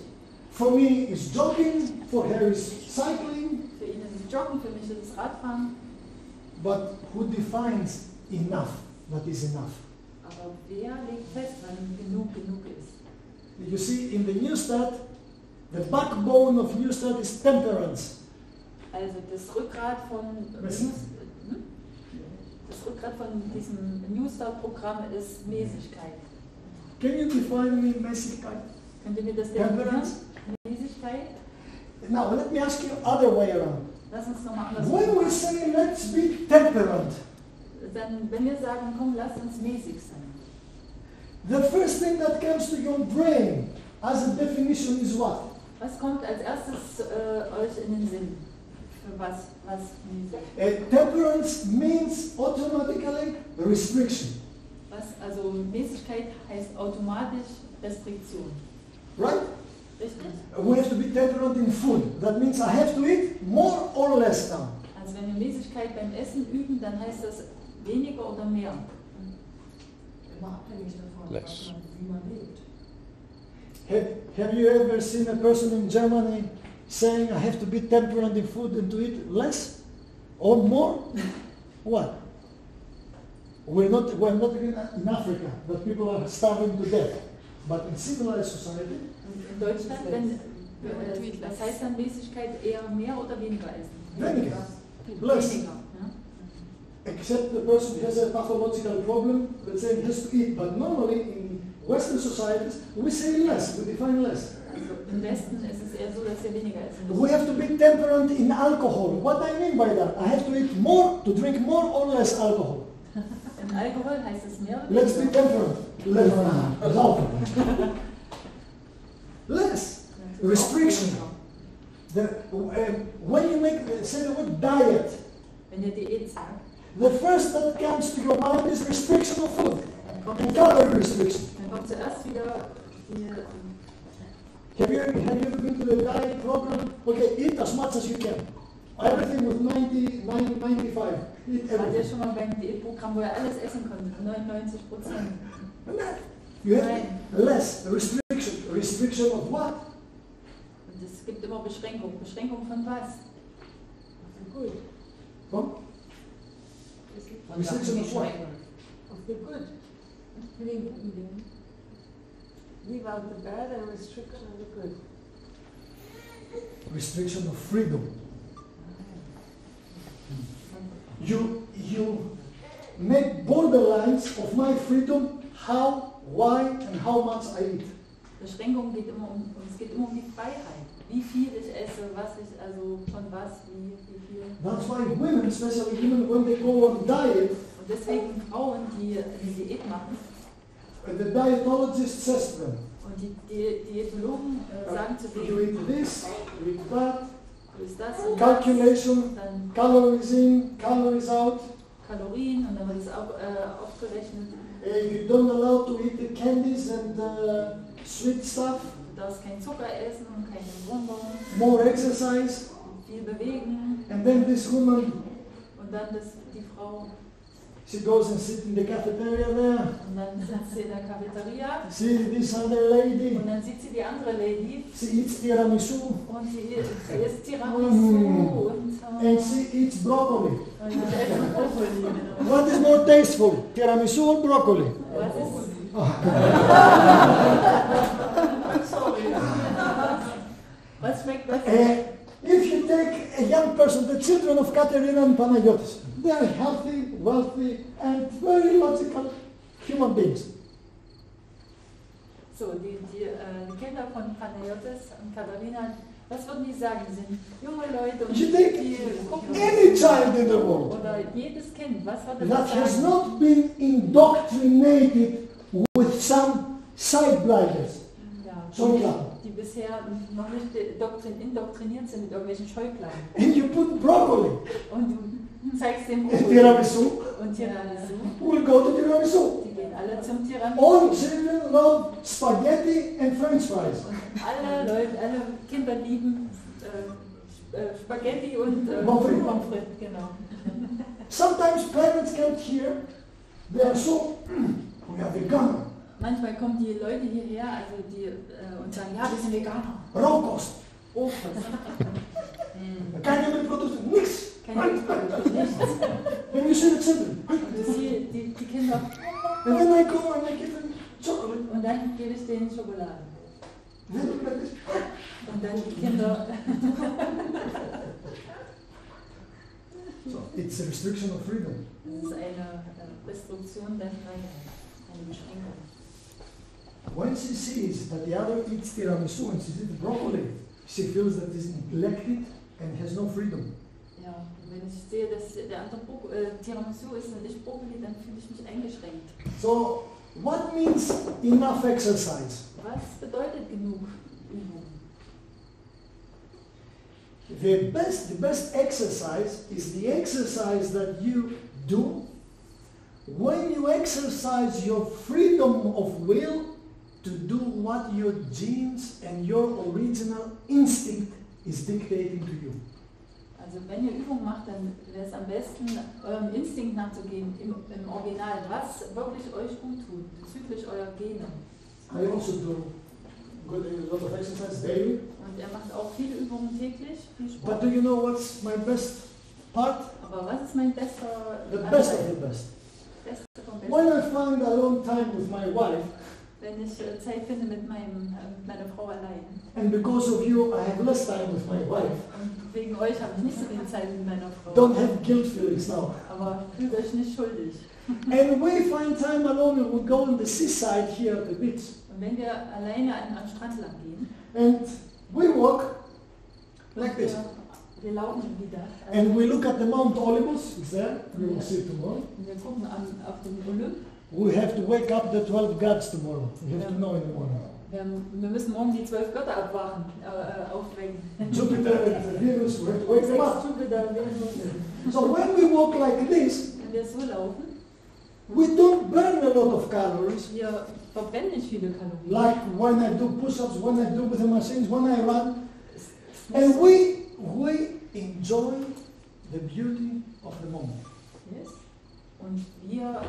For me, it's jogging. For her, it's cycling. Für ihn ist es Joggen, für mich ist es Radfahren. But who defines enough? What is enough? Aber wer legt fest, wann genug ist? You see, in the New Start, the backbone of New Start is temperance. Also das Rückgrat von diesem New Start Programm ist Mäßigkeit. Can you define me Mäßigkeit? Könnt ihr mir das Temperance? definieren? Mäßigkeit? Now let me ask you other way around. Lass uns nochmal anders When we machen. say let's be temperate, Dann, wenn wir sagen, komm, lass uns mäßig sein. the first thing that comes to your brain as a definition is what? Was kommt als erstes euch in den Sinn? Für was mäßig? Temperance means automatically restriction, Also Mäßigkeit heißt automatisch Restriktion. right? Richtig? We have to be temperate in food. That means I have to eat more or less now. Also wenn wir Mäßigkeit beim Essen üben, dann heißt das weniger oder mehr. Immer abhängig davon, Less. wie man lebt. Have you ever seen a person in Germany saying I have to be temperate in food and to eat less or more? What? We're not in Africa, that people are starving to death. But in civilized society, In Deutschland, das heißt dann Mäßigkeit eher mehr oder weniger essen? weniger, less. Weniger. Ja? Except the person has a pathological problem, let's say he has to eat. But normally in Western societies, we say less, we define less. Also im Westen ist es eher so, dass wir weniger essen We müssen. have to be temperate in alcohol. What I mean by that? I have to eat more, to drink more or less alcohol. Im Alkohol heißt es mehr oder Let's be weniger? temperate. Less. Restriction. When you say the word diet, Wenn ihr Diät sagt, the first that comes to your mind is restriction of food. dann Calorie restriction. kommt zuerst wieder die Have you ever been to the diet program? Okay, eat as much as you can. Everything with 90, 95. Eat Wart ihr everything. schon mal beim Diätprogramm, wo ihr alles essen konntet? 99%. You have less restriction. Restriction of what? Und es gibt immer Beschränkungen. Beschränkungen von was? Gut. From? Restriction of what? Of the good. Eating. Leave out the bad and restriction of the good. Restriction of freedom. You make borderlines of my freedom, how, why, and how much I eat. Beschränkung geht immer es geht immer um die Freiheit. Wie viel ich esse, also von was, wie viel. That's why women, especially women, when they go on diet, Und deswegen Frauen, die eine Diät machen, the dietologist says to them, und die Diätologen sagen zu you denen, eat this, you eat that, du isst das und calculation, das, dann calories in, calories out. Kalorien und dann wird es auch aufgerechnet. You don't allow to eat the candies and sweet stuff. Du darfst keinen Zucker essen und keine Bonbons, More exercise. viel bewegen. And then this woman, Und dann die Frau, she goes and sits in the cafeteria there. und dann sitzt sie in der Cafeteria See this other lady. und dann sieht sie die andere Lady She eats tiramisu. und sie isst Tiramisu And she eats broccoli. und dann isst Brokkoli. Genau. What is more tasteful, tiramisu or broccoli? Was ist? Was schmeckt besser? If you take a young person, the children of Katerina and Panagiotis, they are healthy, wealthy, and very logical human beings. So, die Kinder von Panagiotis und Katharina, was würden die sagen? Die sind junge Leute und You take die gucken any child in the world oder jedes Kind, was würde that das has sagen? not been indoctrinated with some side blinders. Ja, Scheuklappen. die bisher noch nicht indoktriniert sind mit irgendwelchen Scheuklappen. And you put broccoli Und du zeigst dem and tiramisu, und Tiramisu. will go to tiramisu. Die gehen alle zum Tiramisu. All children love spaghetti and french fries. Und alle Kinder lieben Spaghetti und Pommes frites. Pommes frites, genau. Sometimes parents come here, they are so, we are vegan, Manchmal kommen die Leute hierher, also die und sagen, ja, wir sind Veganer. Rohkost, Rohkost. keine Milchprodukte, nichts. Keine Milchprodukte, nichts. When you see the children, Und du siehst die Kinder, And then I go and I give them chocolate. Und dann gebe ich denen Schokolade. And they look like this. Und dann die Kinder. So it's a restriction of freedom. Das ist eine Restriktion der Freiheit, eine Beschränkung. When she sees that the other eats tiramisu and she eats broccoli, she feels that is neglected and has no freedom. Ja, wenn ich sehe, dass der andere Tiramisu ist und ich Brokkoli, dann fühle ich mich eingeschränkt. So what means enough exercise? Was bedeutet genug Übung? The best exercise is the exercise that you do when you exercise your freedom of will to do what your genes and your original instinct is dictating to you. Also wenn ihr Übung macht, dann wäre es am besten, eurem Instinkt nachzugehen, im Original, was wirklich euch gut tut, bezüglich eurer Gene. I also do a lot of exercise daily. Und er macht auch viele Übungen täglich, viel But Sport. do you know what's my best part? Aber was ist mein bester The best of the best. Beste vom When Besten? I find alone time with my wife, Wenn ich Zeit finde mit meiner Frau allein. and because of you I have less time with my wife, Und wegen euch habe ich nicht so viel Zeit mit meiner Frau. don't have guilt feelings now. Aber fühlt euch nicht schuldig. And we find time alone and we go on the seaside here at the beach. Und wenn wir alleine am Strand lang gehen, And we walk like this. wir laufen wieder. And we look at the Mount Olympus, it's there, we will see it tomorrow. Und wir gucken auf den Olymp. We have to wake up the 12 gods tomorrow. We have to know in the morning. Wir müssen morgen die 12 Götter aufwecken. Jupiter and Venus, we have to wake them up. Jupiter, Venus. So when we walk like this, Wenn wir so laufen, we don't burn a lot of calories. wir verbrennen nicht viele Kalorien. Like when I do push-ups, when I do with the machines, when I run. And we enjoy the beauty of the moment. Yes. Und wir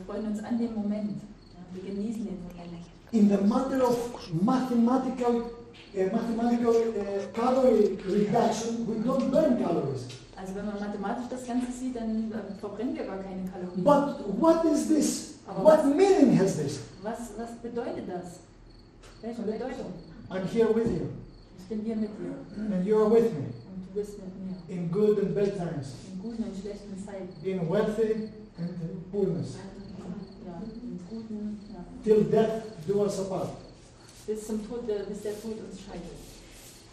freuen uns an dem Moment. Ja, wir genießen den Moment. In the matter of mathematical calorie reduction, we don't burn calories. Also wenn man mathematisch das Ganze sieht, dann verbrennen wir gar keine Kalorien. But what is this? Aber What meaning has this? was bedeutet das? Welche Bedeutung? I'm here with you, Ich bin hier mit dir and you are with me und du bist mit mir. in good and bad times, In guten und schlechten Zeiten. in wealthy and in poorness, Ja, in guten, ja. till death do us apart. Bis der Tod uns scheidet.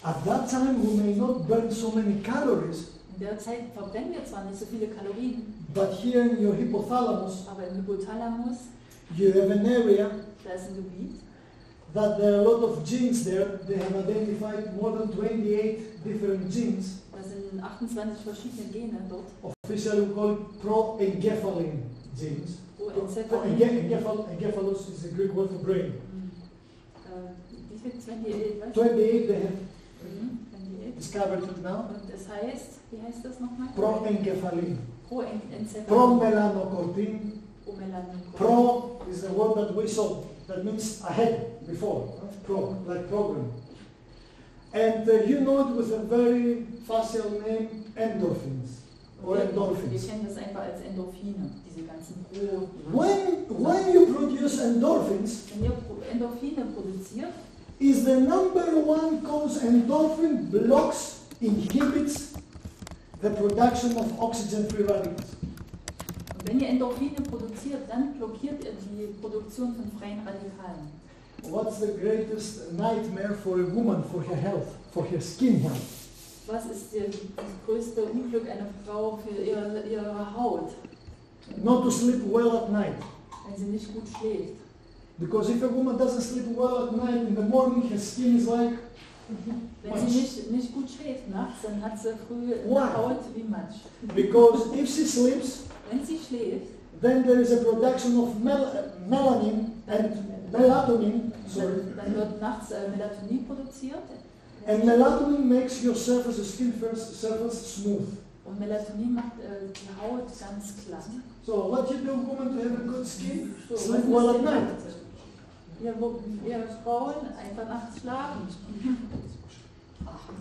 At that time, we may not burn so many calories, In der Zeit verbrennen wir zwar nicht so viele Kalorien, but here in your hypothalamus, aber im Hypothalamus, you have an area da ist ein Gebiet, that there are a lot of genes there. They have identified more than 28 different genes. da sind 28 verschiedene Gene dort. Officially we call it proencephalin genes. Encephalus is a Greek word for brain. Wie viel? 28, weißt du? 28 they have 28. discovered it now. Und es heißt, wie heißt das nochmal? Proencephalin. Proencephalin. Promelanocortin. Promelanin. Pro is the word that we saw. That means ahead, before. Pro, like program. And you know it with a very facile name, endorphins. Or Wir endorphins. kennen das einfach als Endorphine, diese ganzen Pro. When you produce endorphins, Wenn ihr Endorphine produziert, is the number one cause endorphin blocks, inhibits the production of oxygen-free radicals. und wenn ihr Endorphine produziert, dann blockiert ihr die Produktion von freien Radikalen. What's the greatest nightmare for a woman for her health, for her skin health? Was ist das größte Unglück einer Frau für ihre Haut, Not to sleep well at night. wenn sie nicht gut schläft? Because if a woman doesn't sleep well at night, in the morning her skin is like Wenn sie nicht gut schläft nachts, dann hat sie früh eine Haut wie Matsch. because if she sleeps, Wenn sie schläft, then there is a production of melanin and melatonin. Sorry. dann wird nachts Melatonin produziert. And melatonin makes your surface, the skin surface smooth. Und Melatonin macht die Haut ganz glatt. So what you do, woman, to have a good skin? So, Sleep well at night. Ihr Frauen einfach nachts schlafen.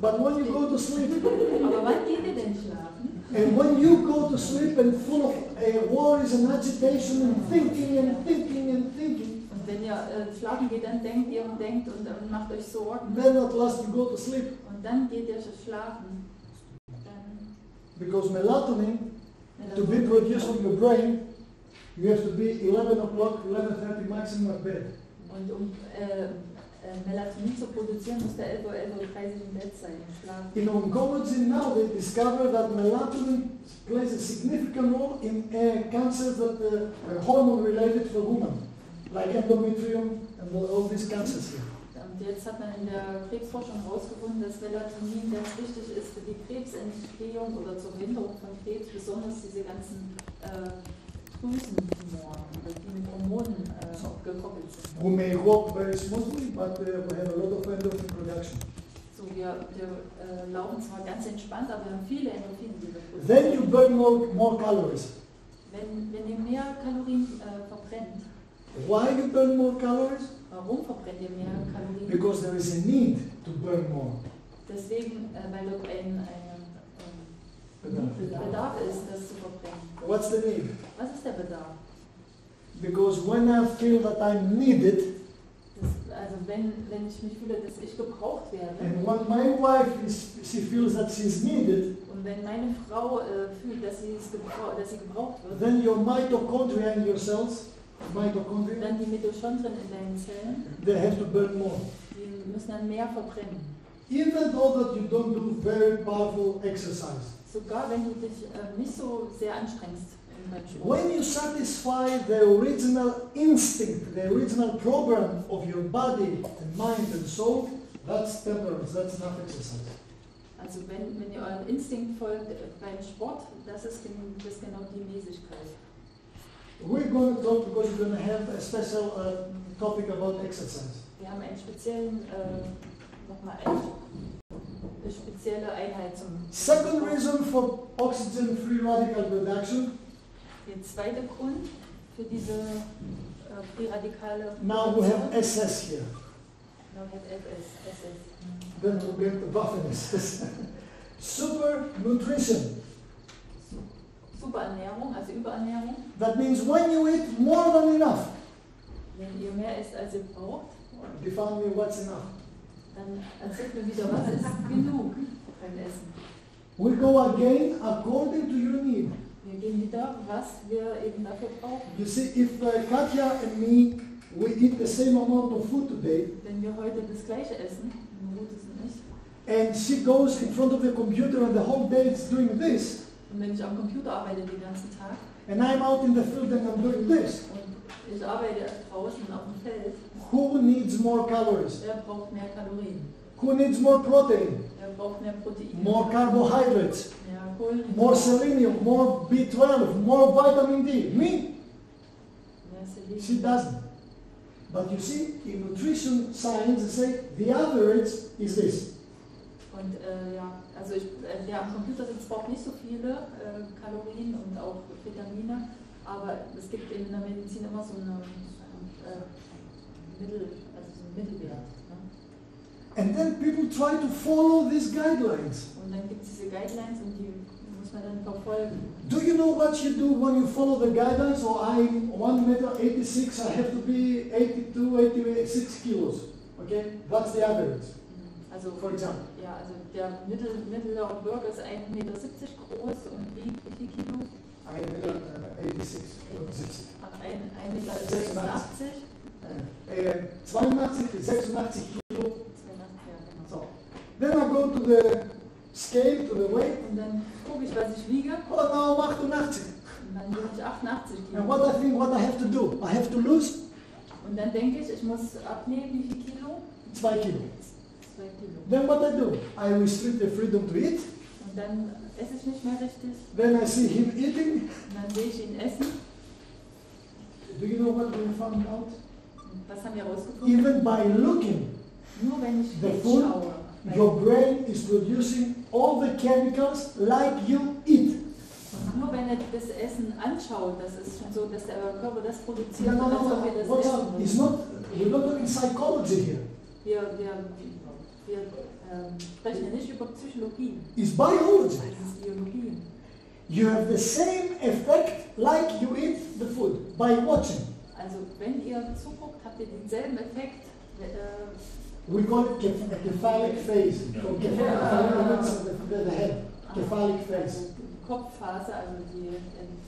But when you go to sleep, Aber wann geht ihr denn schlafen? And when you go to sleep and full of worries and agitation and thinking and thinking and thinking, Und wenn ihr schlafen geht, dann denkt ihr und macht euch Sorgen. then at last you go to sleep. Und dann geht ihr schlafen. Dann, Because melatonin, to be produced in your brain, you have to be 11 o'clock, 11:30 maximum at bed. und Melatonin zu produzieren, muss der 11:30 Uhr im Bett sein, schlafen. In oncology now they discover that melatonin plays a significant role in cancers that are hormone related for women, like endometrium and all these cancers here. Und jetzt hat man in der Krebsforschung herausgefunden, dass Melatonin ganz wichtig ist für die Krebsentstehung oder zur Verhinderung von Krebs, besonders diese ganzen Drüsentumoren, die mit Hormonen gekoppelt sind. We may walk very smoothly, but we have a lot of endorphin production. So, wir laufen zwar ganz entspannt, aber wir haben viele Endorphine, die wir produzieren. Then you burn more calories. Wenn ihr mehr Kalorien verbrennt, Why you burn more calories? warum verbrennt ihr mehr Kalorien? Because there is a need to burn more. Deswegen, weil dort ein Bedarf ist, das zu verbrennen. What's the need? Was ist der Bedarf? Because when I feel that I'm needed, Also wenn ich mich fühle, dass ich gebraucht werde, and when my wife she feels that she's needed, und wenn meine Frau fühlt, dass sie gebraucht wird, then your mitochondria in your cells, mitochondria, dann die Mitochondrien in deinen Zellen, they have to burn more. die müssen dann mehr verbrennen. Even though that you don't do very powerful exercise. Sogar wenn du dich nicht so sehr anstrengst beim Sport. When you satisfy the original instinct, the original program of your body and mind and soul, that's temperance, that's enough exercise. Also wenn ihr eurem Instinkt folgt beim Sport, das ist genau die Mäßigkeit. We're going to talk because we're going to have a special topic about exercise. Wir haben einen speziellen, eine spezielle Einheit zum Second reason for oxygen-free radical production. Der zweite Grund für diese Free-Radikale. Now we have SS here. Now we have SS. Then we'll get the Waffen-SS. Super nutrition. Superernährung, also Überernährung. That means when you eat more than enough. Wenn ihr mehr isst, als ihr braucht, Define me what's enough. dann erzählt mir wieder, was ist genug beim Essen. We go again according to your need. Wir gehen wieder, was wir eben dafür brauchen. You see, if Katja and me, we eat the same amount of food today, Wenn wir heute das Gleiche essen, Mouroutis und ich, and she goes in front of the computer and the whole day it's doing this, und wenn ich am Computer arbeite den ganzen Tag, and I'm out in the field and I'm doing this, und ich arbeite draußen auf dem Feld, who needs more calories? wer braucht mehr Kalorien? Who needs more protein? Wer braucht mehr Protein? More carbohydrates? Mehr Kohlenhydrate? More selenium? More B12? More vitamin D? Me? Mehr Selenium? She doesn't. But you see, in nutrition science, they say the average is this. Und also der am Computer sitzt, braucht nicht so viele Kalorien und auch Vitamine, aber es gibt in der Medizin immer so einen Mittelwert. Ne? And then people try to follow these guidelines. Und dann gibt es diese Guidelines und die muss man dann verfolgen. Do you know what you do when you follow the guidelines? So I'm 1.86 m, I have to be 82, 86 kilos. Okay, that's the average. Also, For example. Ja, also der mittlere Bürger ist 1,70 m groß und wiegt wie viel Kilo? 1,86 m. 1,86 m. 82, 86 Kilo. 82, ja, genau. So. Then I go to the scale, to the weight. Und dann gucke ich, was ich wiege. Oh, now 88. Und dann wiege ich 88 Kilo. And what I have to do? I have to lose Und dann denke ich muss abnehmen, wie viel Kilo? 2 Kilo. 2 Kilo. Then what I do? I restrict the freedom to eat. Und dann esse ich nicht mehr richtig. Then I see him eating. Und dann sehe ich ihn essen. Do you know what we found out? Und was haben wir herausgefunden? Even by looking, Nur wenn ich the food, hinschaue, your brain is producing all the chemicals like you eat. und nur wenn er das Essen anschaut, das ist schon so, dass der Körper das produziert, No, als ob wir das What's essen up? It's würden. not. We're not doing psychology here. Wir sprechen ja nicht über Psychologie, It's biology. das ist Biologie. you have the same effect like you eat the food by watching. Also wenn ihr zuguckt, habt ihr denselben Effekt. We call it a cephalic phase. So the head, cephalic phase. Kopfphase, also die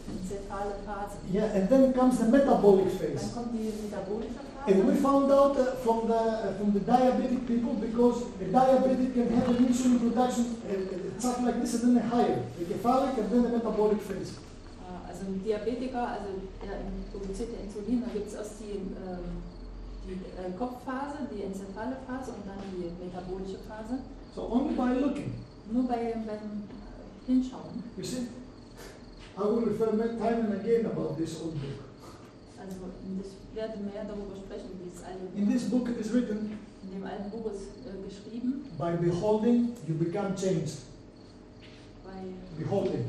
enzephale Phase. Yeah, and then comes the metabolic phase. Dann kommt die metabolische Phase. And we found out from the diabetic people, because a diabetic can have an insulin production something like this and then a higher, the cephalic and then the metabolic phase. Also ein Diabetiker, also der produziert Insulin, da gibt es erst die Kopfphase, die enzephale Phase und dann die metabolische Phase. So only by looking. Nur beim Hinschauen. You see, I will refer time and again about this old book. Also ich werde mehr darüber sprechen, wie es alle. In this book it is written, in dem alten Buch ist geschrieben. By beholding, you become changed. Bei beholding.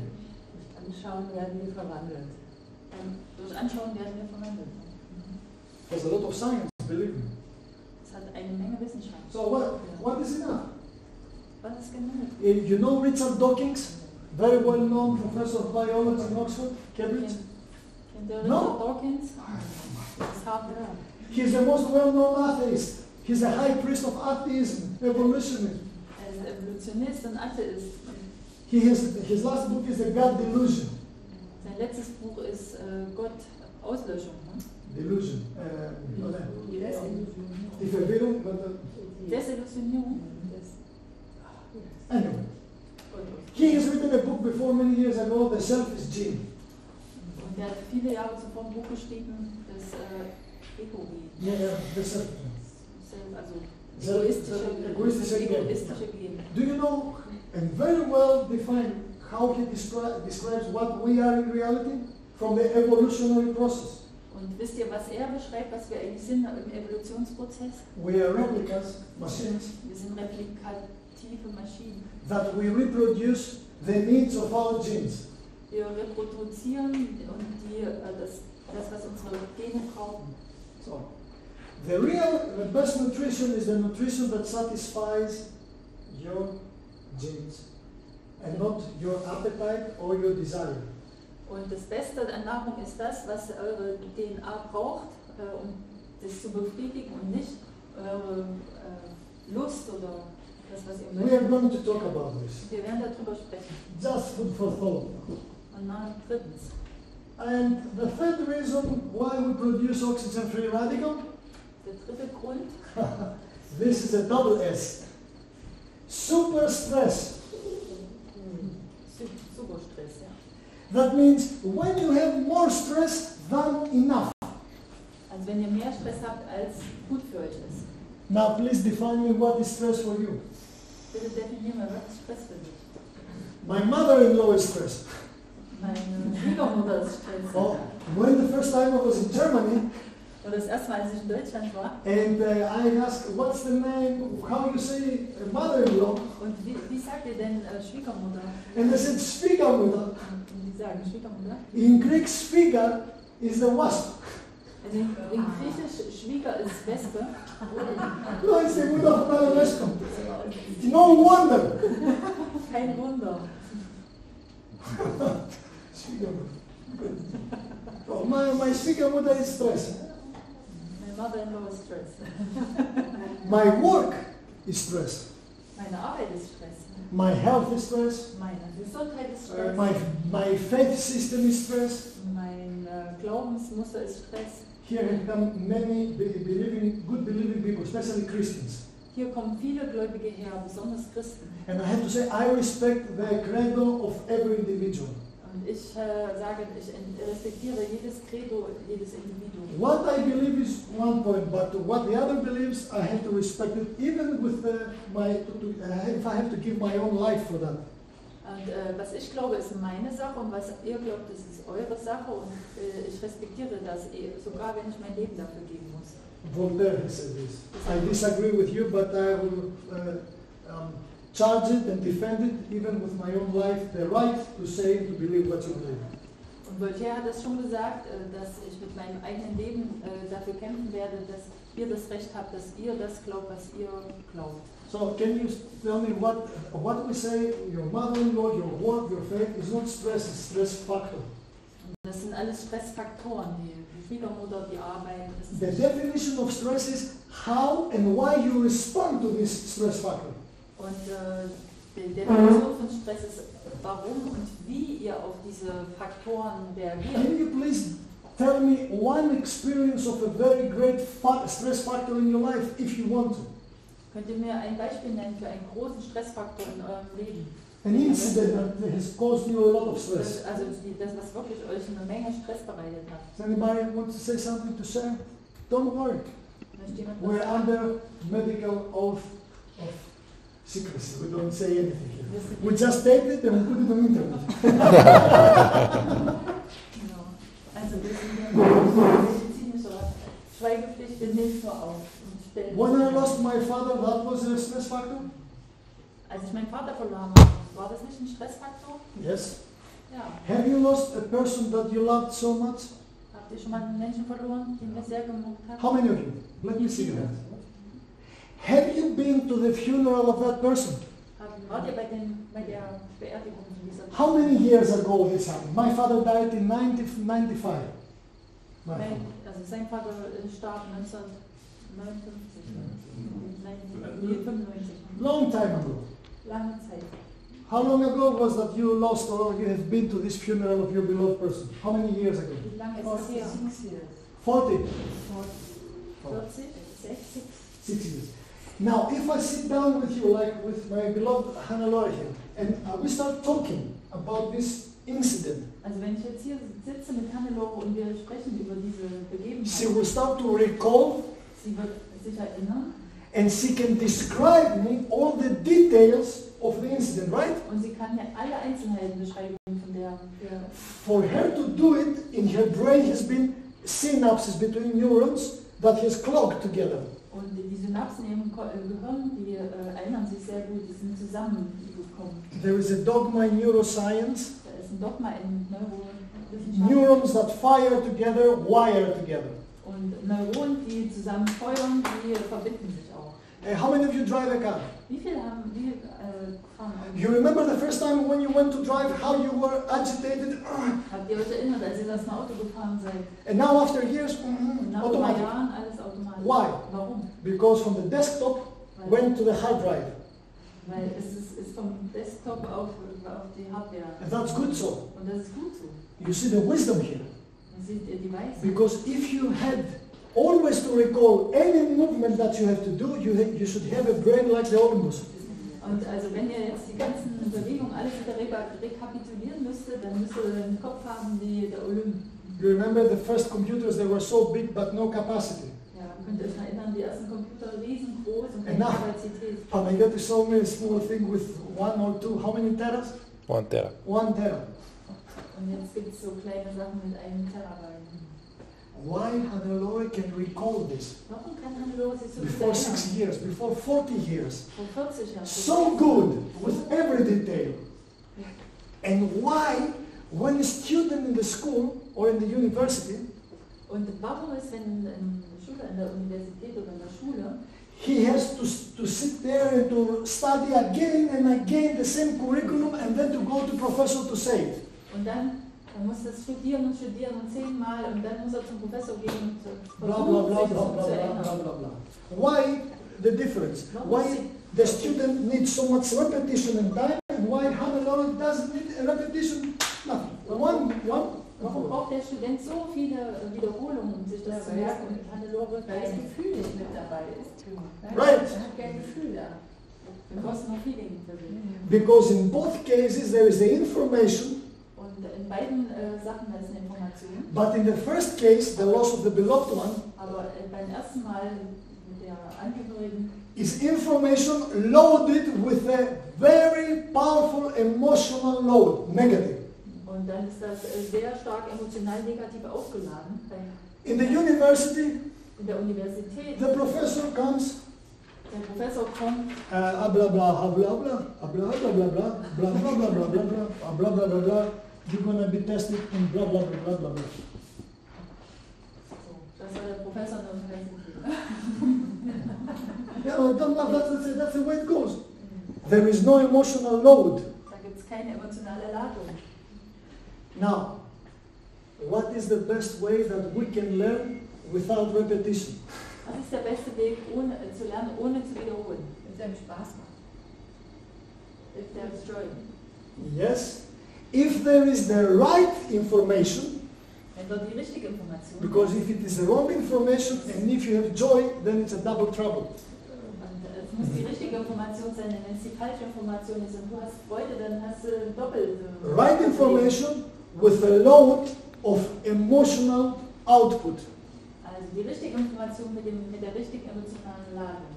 Durch Anschauen werden wir verwandelt. Durch Anschauen werden wir verwandelt. There's a lot of science, believe me. Es hat eine Menge Wissenschaft. So what is enough? Was ist genug? You know Richard Dawkins, very well-known professor of biology in Oxford, Cambridge? Kennt ihr Richard Dawkins? He's the most well-known atheist. He's a high priest of atheism, evolutionist. Er ist Evolutionist und Atheist. His last book is The God Delusion. Sein letztes Buch ist Gott Auslöschung. Delusion. Die Verwirrung. Desillusionierung. Anyway, he has written a book before many years ago, The Selfish Gene. Und er hat viele Jahre zuvor ein Buch geschrieben, das Ego-Gen. Yeah, the selfish. Also egoistische Gen. Do you know, and very well defined, how he describes what we are in reality from the evolutionary process? Und wisst ihr, was er beschreibt, was wir eigentlich sind im Evolutionsprozess? We are replicas, machines. Wir sind replikative Maschinen. That we reproduce the needs of our genes. Wir reproduzieren und das, was unsere Gene brauchen. So, the best nutrition is the nutrition that satisfies your genes and not your appetite or your desire. Und das Beste an Nahrung ist das, was eure DNA braucht, um das zu befriedigen und nicht eure Lust oder das, was ihr möchtet. We are going to talk about this. Wir werden darüber sprechen. Just food for thought. Und dann drittens. And the third reason why we produce oxygen-free radical? Der dritte Grund. This is a double S. Super stress. Superstress, ja. That means when you have more stress than enough. Also wenn ihr mehr Stress habt, als gut für euch ist. Now please define me what is stress for you. Bitte definieren wir, was ist Stress für dich? My mother-in-law is stressed. Meine Schwiegermutter ist Stress. Oh, when the first time I was in Germany, Und das erste Mal, als ich in Deutschland war. and I asked, what's the name, how you say mother-in-law? Und wie sagt ihr denn Schwiegermutter? And they said, Schwiegermutter. Und die sagen Schwiegermutter? In Greek, Spiga is the wasp. Also in Griechisch Schwieger ist Wespe. No, it's the Mutter of Mother Wespe. No wonder. Kein Wunder. Oh, my Schwiegermutter is stressed. My mother-in-law is stressed. My work is stressed. Meine Arbeit ist Stress. My health is stressed. Meine Gesundheit ist Stress. My faith system is stressed. Mein Glaubensmuster ist Stress. Here have come many good believing people, especially Christians. Hier kommen viele Gläubige her, besonders Christen. And I have to say, I respect the credo of every individual. Und ich sage, ich respektiere jedes Credo, jedes Individuum. What I believe is one point, but what the other believes, I have to respect it, even with if I have to give my own life for that. Und was ich glaube, ist meine Sache und was ihr glaubt, das ist eure Sache und ich respektiere das, sogar wenn ich mein Leben dafür geben muss. Voltaire has said this. I disagree with you, but I will charge it and defend it, even with my own life, the right to say and to believe what you believe. Und Voltaire hat das schon gesagt, dass ich mit meinem eigenen Leben dafür kämpfen werde, dass ihr das Recht habt, dass ihr das glaubt, was ihr glaubt. So can you tell me what we say, your mother-in-law, your work, your faith is not stress, it's stress factor. Und das sind alles Stressfaktoren, die Schwiegermutter, die Arbeit. The definition of stress is how and why you respond to this stress factor. Und die Definition von Stress ist, warum und wie ihr auf diese Faktoren reagiert. Can you please tell me one experience of a very great stress factor in your life, if you want to? Könnt ihr mir ein Beispiel nennen für einen großen Stressfaktor in eurem Leben? An incident that has caused you a lot of stress. Also das, was wirklich euch eine Menge Stress bereitet hat. Does anybody want to say something to share? Don't worry. Möchte jemand was We're sagen? under medical oath of secrecy. We don't say anything here. We just take it and we put it on internet. Genau. Also wir sind hier medizinischer Schweigepflicht, wir nehmen nur auf. When I lost my father, that was a stress factor? Als ich meinen Vater verloren habe, war das nicht ein Stressfaktor? Yes. Ja. Have you lost a person that you loved so much? Habt ihr schon mal einen Menschen verloren, den ihr sehr gemocht habt? How many of you? Let me see your hands. Have you been to the funeral of that person? Wart ihr bei der Beerdigung von dieser Person? How many years ago this happened? My father died in 1995. Also sein Vater starb 1995. Long time ago. Lange Zeit. How long ago was that you lost or you have been to this funeral of your beloved person? How many years ago? Wie lange ist es her? 40. 40? 60? 6 years. Now, if I sit down with you, like with my beloved Hannelore here, and we start talking about this incident, Also wenn ich jetzt hier sitze mit Hannelore und wir sprechen über diese Begebenheit, she will start to recall, sie wird sich erinnern and she can describe me all the details of the incident, right? und sie kann mir alle Einzelheiten beschreiben von der For her to do it, in her brain has been synapses between neurons that has clogged together. und die Synapsen im Gehirn, die erinnern sich sehr gut, die sind zusammengekommen. There is a dogma in neuroscience. Da ist ein Dogma in Neurowissenschaft. Neurons that fire together, wire together. Und Neuronen, die zusammen feuern, die verbinden sich auch. How many of you drive a car? Wie viele fahren Auto? You remember the first time when you went to drive, how you were agitated? Habt ihr euch erinnert, als ihr das Auto gefahren seid? And now after years, Und nach ein paar automatic. Jahren alles automatisch. Why? Warum? Because from the desktop went to the hard drive. Weil es ist vom Desktop auf die Hardware. And that's good so. Und das ist gut so. You see the wisdom here. Man sieht die Weisheit. Because if you had always to recall any movement that you have to do, you should have a brain like the Olympus. Und also wenn ihr jetzt die ganzen Bewegungen alles wieder rekapitulieren müsstet, dann müsst ihr einen Kopf haben wie der Olymp. You remember the first computers, they were so big but no capacity. Ja, könnt ihr euch erinnern, die ersten Computer riesengroß und keine Enough. Kapazität. And I got to show me a small thing with 1 or 2, how many teras? 1 tera. 1 tera. Und jetzt gibt es so kleine Sachen mit einem Terabyte. Why Hannelore can recall this? Warum kann Hannelore sich so gut Before erinnern? 6 years, before 40 years. Vor 40 Jahren. So good with every detail. And why, when a student in the school or in the university, Und warum ist, wenn in der Universität oder in der Schule, he has to sit there and to study again and again the same curriculum and then to go to professor to say it? und dann muss das studieren und 10-mal und dann muss er zum Professor gehen und Blah, blah, versuchen, blah, sich blah, zu blah, blah, erinnern. blah, blah, blah. Why the difference? Why the student needs so much repetition and time, and why Hannelore doesn't need a repetition? Nothing. Warum braucht der Student so viele Wiederholungen, um sich das zu merken? Und Hannelore Weil das Gefühl nicht mit dabei ist. Right. Er hat kein Gefühl da. Wir kosten noch Feeling für sich. Because in both cases there is the information, Und in beiden Sachen ist eine Information. but in the first case, the loss of the beloved one, Aber beim ersten Mal mit der Angehörigen is information loaded with a very powerful emotional load, negative. und dann ist das sehr stark emotional negativ aufgeladen. In the university, In der Universität, the professor comes, der Professor kommt blah blah blah blah blah blah blah blah blah blah blah blah blah blah blah blah blah blah blah. you're going to be tested in blah, blah, blah, blah, blah, blah. Das war der Professor an der Universität. Yeah, no, don't laugh, that's the way it goes. There is no emotional load. Da gibt es keine emotionale Ladung. Now, what is the best way that we can learn without repetition? Was ist der beste Weg, zu lernen, ohne zu wiederholen? Wenn es einem Spaß macht. If there's joy. Yes, if there is the right information, Wenn dort die richtige Information because if it is the wrong information and if you have joy, then it's a double trouble. und es muss die richtige Information sein, denn wenn es die falsche Information ist und du hast Freude, dann hast du doppelt. Right information with a load of emotional output. Also die richtige Information mit der richtigen emotionalen Ladung.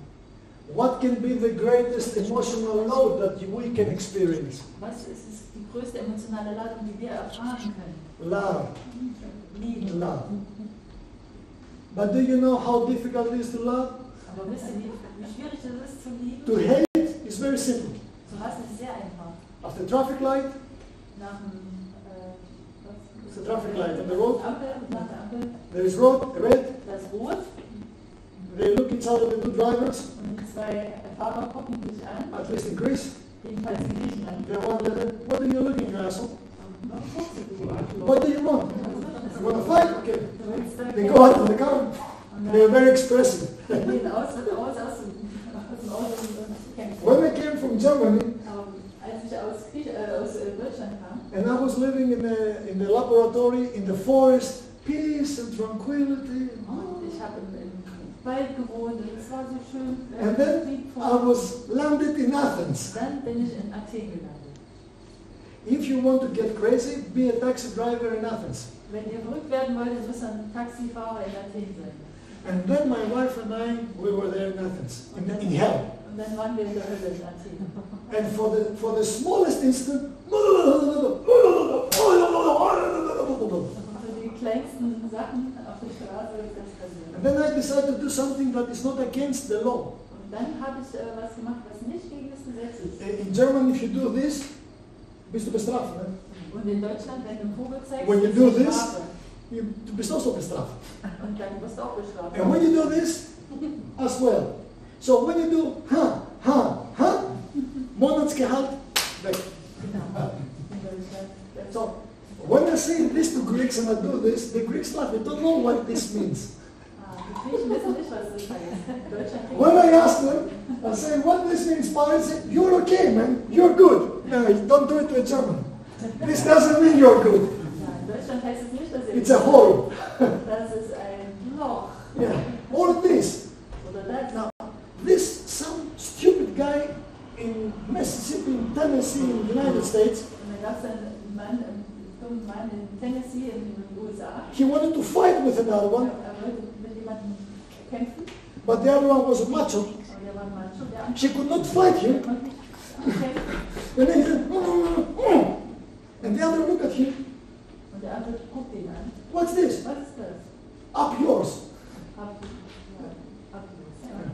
What can be the greatest emotional load that we can experience? Was ist die größte emotionale Ladung, die wir erfahren können? Love. Liebe. Love. But do you know how difficult it is to love? Aber wisst ihr, wie schwierig es ist zu lieben? To hate is very simple. Zu hassen ist sehr einfach. After traffic light, Nach dem it's a traffic light on the road. Ampel, nach der Ampel, There is red. das Rot They look each other, the two drivers, und die zwei Fahrer gucken sich an, at least in Greece. jedenfalls in Griechenland. They wonder, what are you looking at, asshole? Was guckst du, du Arschloch? What do you want? You want to fight? Okay. Du willst da They go out of the car. und They are very expressive. dann gehen aus dem Auto und kämpfen. When I came from Germany, Als ich aus Deutschland kam, and I was living in the laboratory, in the forest, peace and tranquility. und ich habe im Wald gewohnt und es war so schön. And then I was landed in Athens. Dann bin ich in Athen gelandet. If you want to get crazy, be a taxi driver in Athens. Wenn ihr verrückt werden wollt, dann müsst ihr ein Taxifahrer in Athen sein. And then my wife and I, we were there in Athens, in hell. Und dann waren wir in der Hölle in Athen. And for the smallest instant, Für die kleinsten Sachen auf der Straße ist das passiert. and then I decided to do something that is not against the law. Und dann habe ich was gemacht, was nicht gegen das Gesetz ist. In Germany, if you do this, bist du bestraft. Ne? Und in Deutschland, wenn du einen Vogel zeigst, When you ist do es this, Strafe. du bist also bestraft. Und dann wirst du auch bestraft. And when you do this, as well. So when you do Monatsgehalt, weg. Genau. In Deutschland. So when I say this to Greeks and I do this, the Greeks laugh. They don't know what this means. Die Griechen wissen nicht, was das heißt. In Deutschland kriegt When I ask them, I say, what this means, I say, you're okay, man. You're good. No, don't do it to a German. This doesn't mean you're good. Ja, in Deutschland heißt es nicht, dass It's a hole. das ist ein Loch. Yeah. All this. Oder das. Now, this some stupid guy in Mississippi, in Tennessee, in the United States, Und da gab es einen Mann, einen dummen Mann in Tennessee, in den USA. he wanted to fight with another one, Er wollte mit jemandem kämpfen. but the other one was a macho. Und der war ein Macho, der andere She could not fight him. konnte nicht kämpfen. And then he said, and the other looked at him. Und der andere guckt ihn an. What's this? Was ist das? Up yours. Ablos. Ja. Also,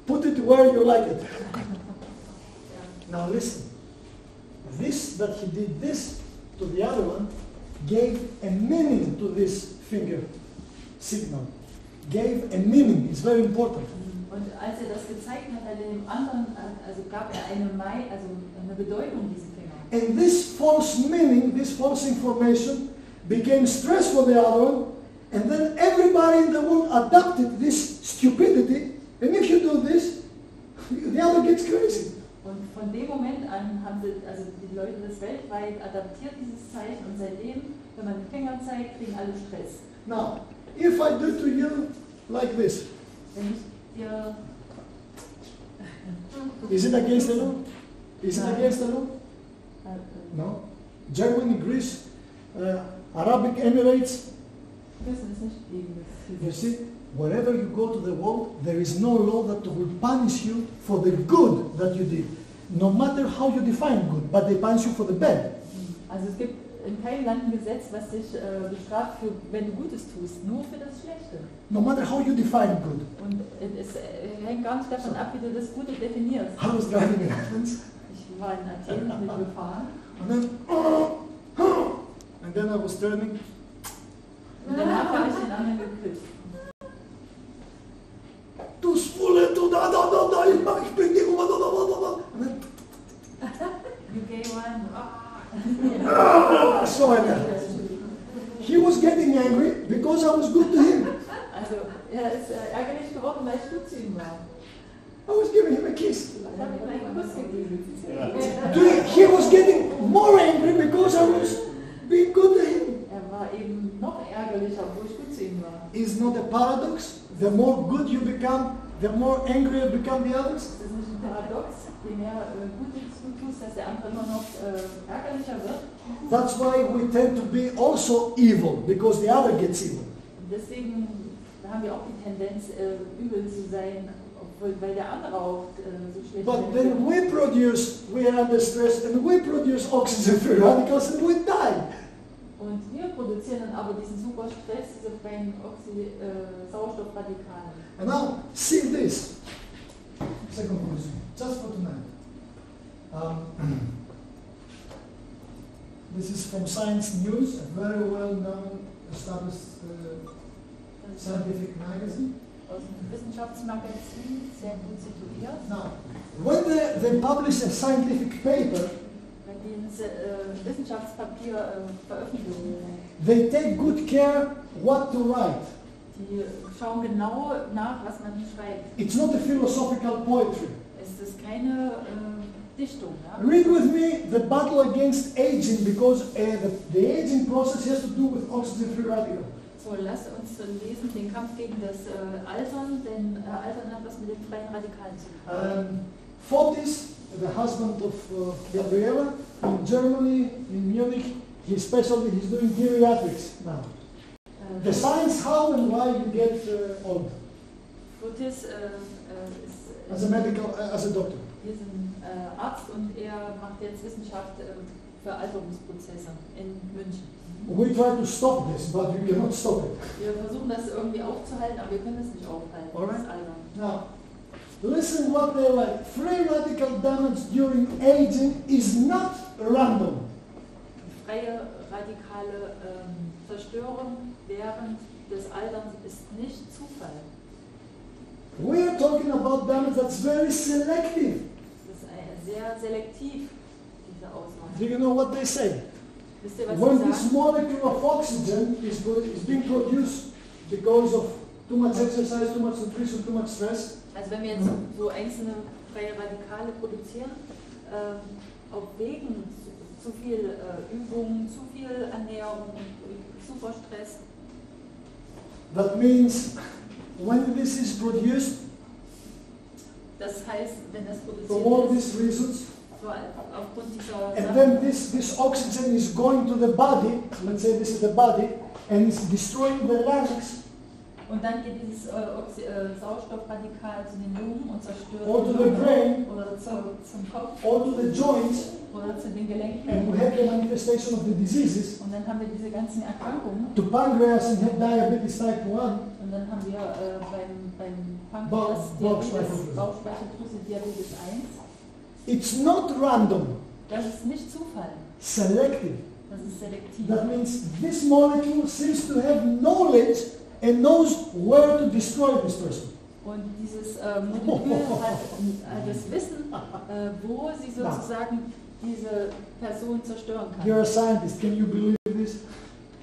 Put it where you like it. ja. Now listen. This that he did this to the other one gave a meaning to this finger signal. Gave a meaning. It's very important. Und als er das gezeigt hat, hat er dem anderen, also gab er eine Bedeutung diesem Finger. And this false meaning, this false information became stress for the other one, and then everybody in the world adopted this stupidity, and if you do this, the other gets crazy. Und von dem Moment an haben also die Leute das weltweit adaptiert, dieses Zeichen, und seitdem, wenn man den Finger zeigt, kriegen alle Stress. Now, if I do to you like this, Wenn ich dir... is it against the law? Is it against the law? No. Germany, Greece, Arabic Emirates, Küssen ist nicht gegen das you Gesetz. see, wherever you go to the world, there is no law that will punish you for the good that you did. No matter how you define good, but they punish you for the bad. Also es gibt in keinem Land ein Gesetz, was dich bestraft, wenn du Gutes tust, nur für das Schlechte. No matter how you define good. Und es hängt gar nicht davon ab, wie du das Gute definierst. I was driving in Athens, Ich war in Athen mit gefahren and then, and then I was turning. Und danach habe ich den anderen geküsst. Du Schwule, du da, ich bin die Oma, da. You gave one. So he was getting angry because I was good to him. Also, ist ärgerlich geworden, weil ich gut zu ihm war. I was giving him a kiss. Ich habe ihm einen Kuss gegeben. He was getting more angry because I was being good to him. War eben noch ärgerlicher, obwohl ich gut zu ihm war. Is not a paradox? The more good you become, the more angrier become the others? Das ist nicht ein Paradox. Je mehr Gutes du tust, dass der andere immer noch ärgerlicher wird. That's why we tend to be also evil, because the other gets evil. Und deswegen haben wir auch die Tendenz, übel zu sein, weil der andere auch so schlecht ist. But then we are under stress, and we produce oxygen-free radicals, and we die. Und wir produzieren dann aber diesen super Stress, diese freien Sauerstoffradikale. And now, see this. Second question, just for tonight. This is from Science News, a very well-known, established scientific magazine. Aus dem Wissenschaftsmagazin, sehr gut situiert. Now, when they publish a scientific paper, wenn die ein Wissenschaftspapier veröffentlichen, they take good care what to write. Die schauen genau nach, was man schreibt. It's not a philosophical poetry. Es ist keine Dichtung. Ja? Read with me the battle against aging, because the aging process has to do with oxygen-free radicals. So, lasst uns lesen den Kampf gegen das Altern, denn Altern hat was mit den freien Radikalen zu tun. Fotis, the husband of Gabriela, in Germany, in Munich, he's doing geriatrics now. The science how and why you get old. Fotis as a doctor. Hier ist ein Arzt und er macht jetzt Wissenschaft für Alterungsprozesse in München. We try to stop this, but we cannot stop it. Wir versuchen das irgendwie aufzuhalten, aber wir können es nicht aufhalten. Alright. Das Altern. Now, listen what they like. Free radical damage during aging is not random. Freie radikale Zerstörung während des Alterns ist nicht Zufall. We are talking about damage that's very selective. Das ist sehr selektiv, diese Aussage. Do you know what they say? Wisst ihr, was When sie this sagen? molecule of oxygen is being produced because of too much exercise, too much nutrition, too much stress. Also wenn wir jetzt so einzelne freie Radikale produzieren, auf wegen zu viel Übung, zu viel Ernährung, super Stress. That means when this is produced, Das heißt, wenn das for all produziert these reasons, ist, so aufgrund dieser and Sachen, then this oxygen is going to the body, let's say this is the body, and it's destroying the lungs, und dann geht dieses Sauerstoffradikal zu den Lungen und zerstört or to die the Lunge brain, oder zum Kopf or to the joints, oder zu den Gelenken. and we have the manifestation of the diseases, Und dann haben wir diese ganzen Erkrankungen. to pancreas and have diabetes type 1, Und dann haben wir beim Pankreas Diabetes, Bauchspeicheldrüse Diabetes 1. it's not random, Das ist nicht Zufall, selective. das ist selektiv. That means this molecule seems to have knowledge and knows where to destroy this person. Und dieses Molekül hat das Wissen, wo sie sozusagen diese Person zerstören kann. You're a scientist, can you believe this?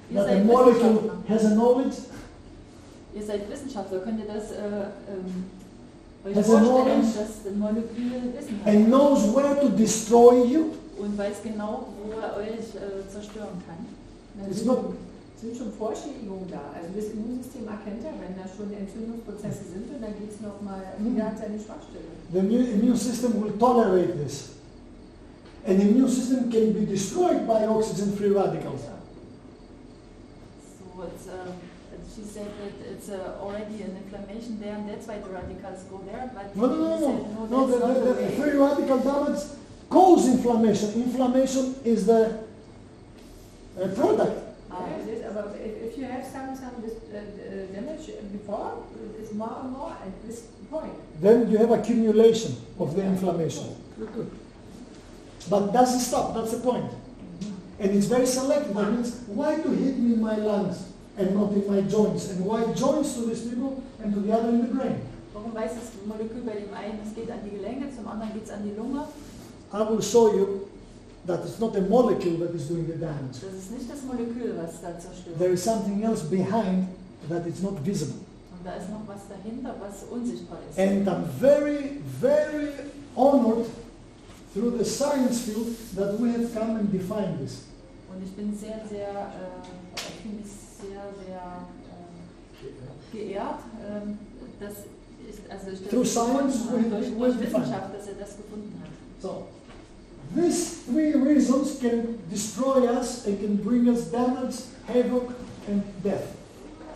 Ihr That a seid molecule Wissenschaftler. has a knowledge, Ihr seid Wissenschaftler, könnt ihr das euch Has a vorstellen, knowledge dass ein Molekül Wissen hat and knows where to destroy you? und weiß genau, wo er euch zerstören kann. It's not, Sind schon Vorschädigungen da. Also das Immunsystem erkennt ja, wenn da schon Entzündungsprozesse sind und dann geht es nochmal, jeder hat seine Schwachstelle. the immune system will tolerate this. An immune system can be destroyed by oxygen-free radicals. So it's, she said that it's already an inflammation there and that's why the radicals go there, but No, he said, no, that's not the the way. free radical damage causes inflammation. Inflammation is the product. Yeah, it is, but if you have some damage before, it's more and more at this point. Then you have accumulation of the inflammation. But doesn't stop, that's the point. And it's very selective. That means, why to hit me in my lungs and not in my joints? And why joints to these people and to the other in the brain? Warum weiß das Molekül bei dem einen, es geht an die Gelenke, zum anderen geht es an die Lunge? I will show you that it's not a molecule that is doing the damage. Das ist nicht das Molekül, was da zerstört. There is something else behind that is not visible. Und da ist noch was dahinter, was unsichtbar ist. And I'm very, very honored through the science field that we have come and defined this. Und ich bin sehr, sehr, ich fühle mich sehr, sehr geehrt, dass Through science, durch Wissenschaft, dass das gefunden hat. So, these three reasons can destroy us and can bring us damage, havoc, and death.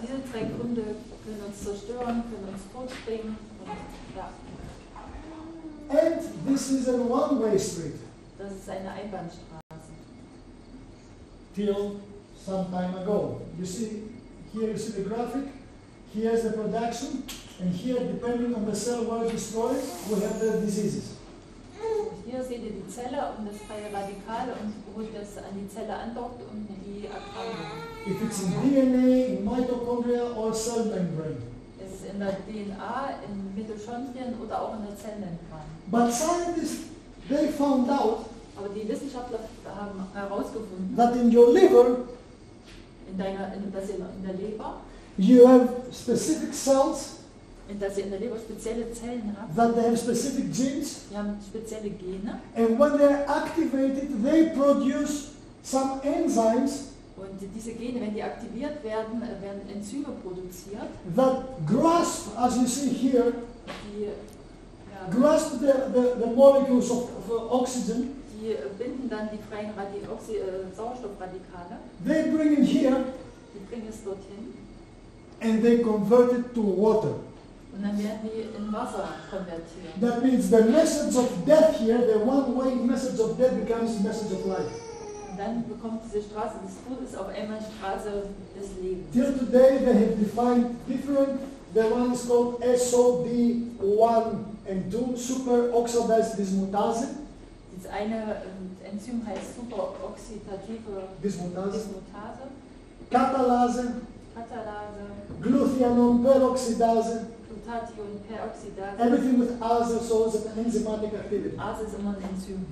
Diese drei Gründe können uns zerstören, können uns Tod bringen. Und, ja. And this is a one-way street. Das ist eine Einbahnstraße. Till some time ago. You see, here you see the graphic, here is the production, and here, depending on the cell where it's destroyed, we have the diseases. Hier seht ihr die Zelle und das freie Radikal und wo das an die Zelle andockt und die Erkrankung. If it's in DNA, in mitochondria, or cell membrane. Es ist in der DNA, in Mitochondrien oder auch in der Zellmembran. But scientists, they found out Aber die Wissenschaftler haben herausgefunden, that in your liver, in der Leber, you have specific cells dass ihr in der Leber spezielle Zellen habt, that they have specific genes, die haben spezielle Gene and when they're activated, they produce some enzymes und diese Gene, wenn die aktiviert werden, werden Enzyme produziert, that grasp, as you see here, die, grasp the molecules of oxygen. Die binden dann die freien Sauerstoffradikale. They bring it here, Die bringen es dorthin. and they convert it to water. Und dann werden die in Wasser konvertiert. That means the message of death here, the one-way message of death becomes a message of life. Und dann bekommt diese Straße des Todes auf einmal Straße des Lebens. Till today they have defined different. The one is called SOD1 and 2, superoxidized dismutase. Das eine Enzym heißt superoxidative Dismutase. Katalase, Katalase, glutathione peroxidase. Glutathion-Peroxidase. Everything with ase, so it's an enzymatic activity. Ase ist immer ein Enzym.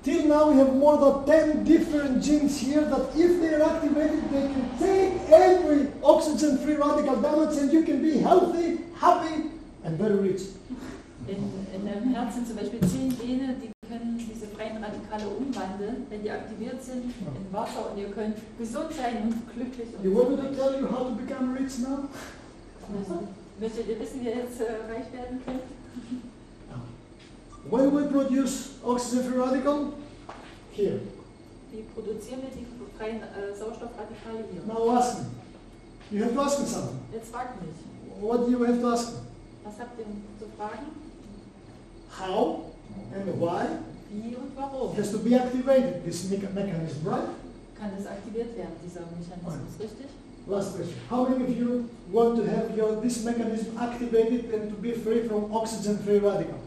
Till now we have more than 10 different genes here that if they are activated, they can take every oxygen-free radical damage and you can be healthy, happy and very rich. In dem Herzen zum Beispiel 10 Gene, die können diese freien Radikale umwandeln, wenn die aktiviert sind, in Wasser und ihr könnt gesund sein und glücklich. Und you want me to tell you how to become rich now? Möchtet ihr wissen, wie ihr jetzt reich werden könnt? When we produce oxygen-free radical, here. Wie produzieren wir die freien Sauerstoffradikale hier? Now ask me. You have to ask me something. Jetzt fragt mich. What do you have to ask me? Was habt ihr zu fragen? How and why? Wie und warum? It has to be activated, this mechanism, right? Kann es aktiviert werden, dieser Mechanismus, richtig? Last question. How many of you want to have this mechanism activated and to be free from oxygen-free radical?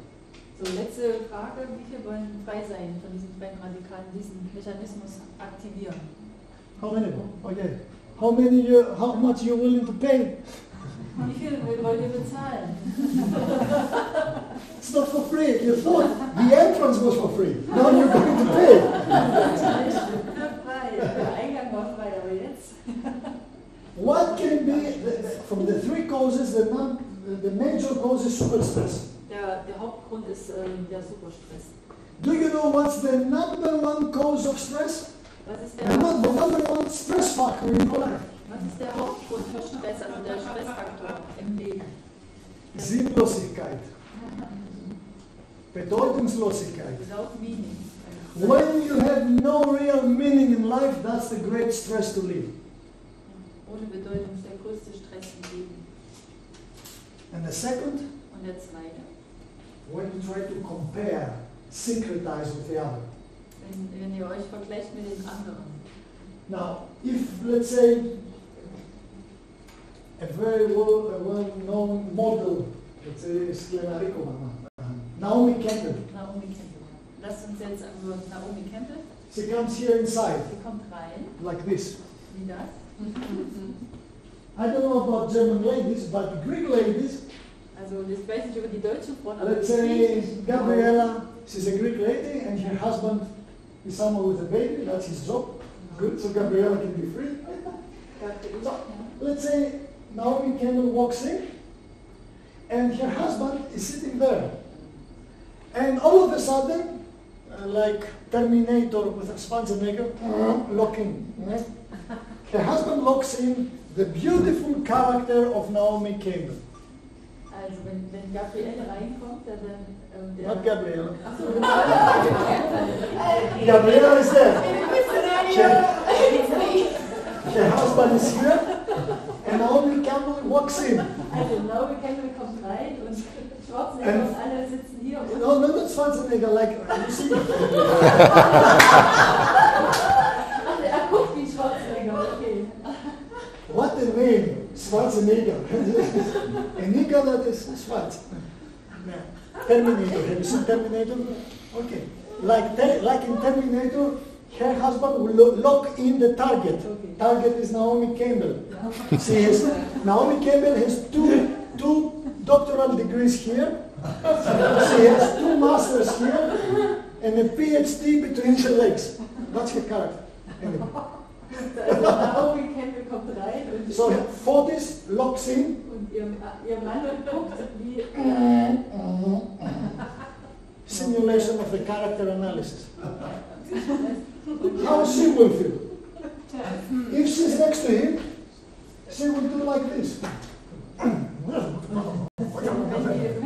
So, letzte Frage. Wie viele wollen frei sein von diesen freien Radikalen, diesen Mechanismus aktivieren? How many? Oh yeah. How much you willing to pay? Wie viel wollt ihr bezahlen? It's not for free. You thought the entrance was for free. Now you're going to pay. Frei. Der Eingang war frei, aber jetzt? What can be, from the three causes, the major cause is super stress. Der Hauptgrund ist der Superstress. Do you know what's the number one cause of stress? Was ist The number one stress factor in your life? Was ist der Hauptgrund für Stress, also der Stressfaktor im Leben? Sinnlosigkeit. Bedeutungslosigkeit. Without meaning. When you have no real meaning in life, that's the great stress to live. Ohne Bedeutung ist der größte Stress im Leben. And the second, Und der zweite, when you try to compare, syncretize with the other. wenn ihr euch vergleicht mit den anderen. Now, if, let's say, a very well-known model, let's say, Naomi Campbell. Naomi Campbell. Lasst uns jetzt an Naomi Campbell. She comes here inside, Sie kommt rein, like this. wie das. I don't know about German ladies, but Greek ladies, Also ich weiß nicht über die deutschen Frauen, aber let's die say griechischen Frauen, Gabriela, she's a Greek lady and her husband is someone with a baby, that's his job. Good, so Gabriela can be free. So, let's say Naomi Campbell walks in and her husband is sitting there. And all of a sudden, like Terminator with a Schwarzenegger, locking. Her husband locks in the beautiful character of Naomi Campbell. Also wenn Gabriele reinkommt, dann der... Not Gabriela. Ach so, Gabriela is there. Her husband is here and Naomi Campbell walks in. Also Naomi Campbell kommt rein und Schwarzenegger und alle sitzen hier und... No, not Schwarzenegger, like, you see. Er guckt wie Schwarzenegger, okay. What a name, Schwarzenegger. A nigger that is Schwarz. Terminator, have you seen Terminator? Okay. Like in Terminator, her husband will lock in the target. Okay. Target is Naomi Campbell. Naomi Campbell has two doctoral degrees here. She has 2 masters here and a PhD between her legs. That's her character. Anyway. Also Naomi Campbell kommt rein und... So Fortis locks in. Und ihr Mann guckt wie... Simulation of the character analysis. How she will feel. If she's next to him, she will do like this. Wenn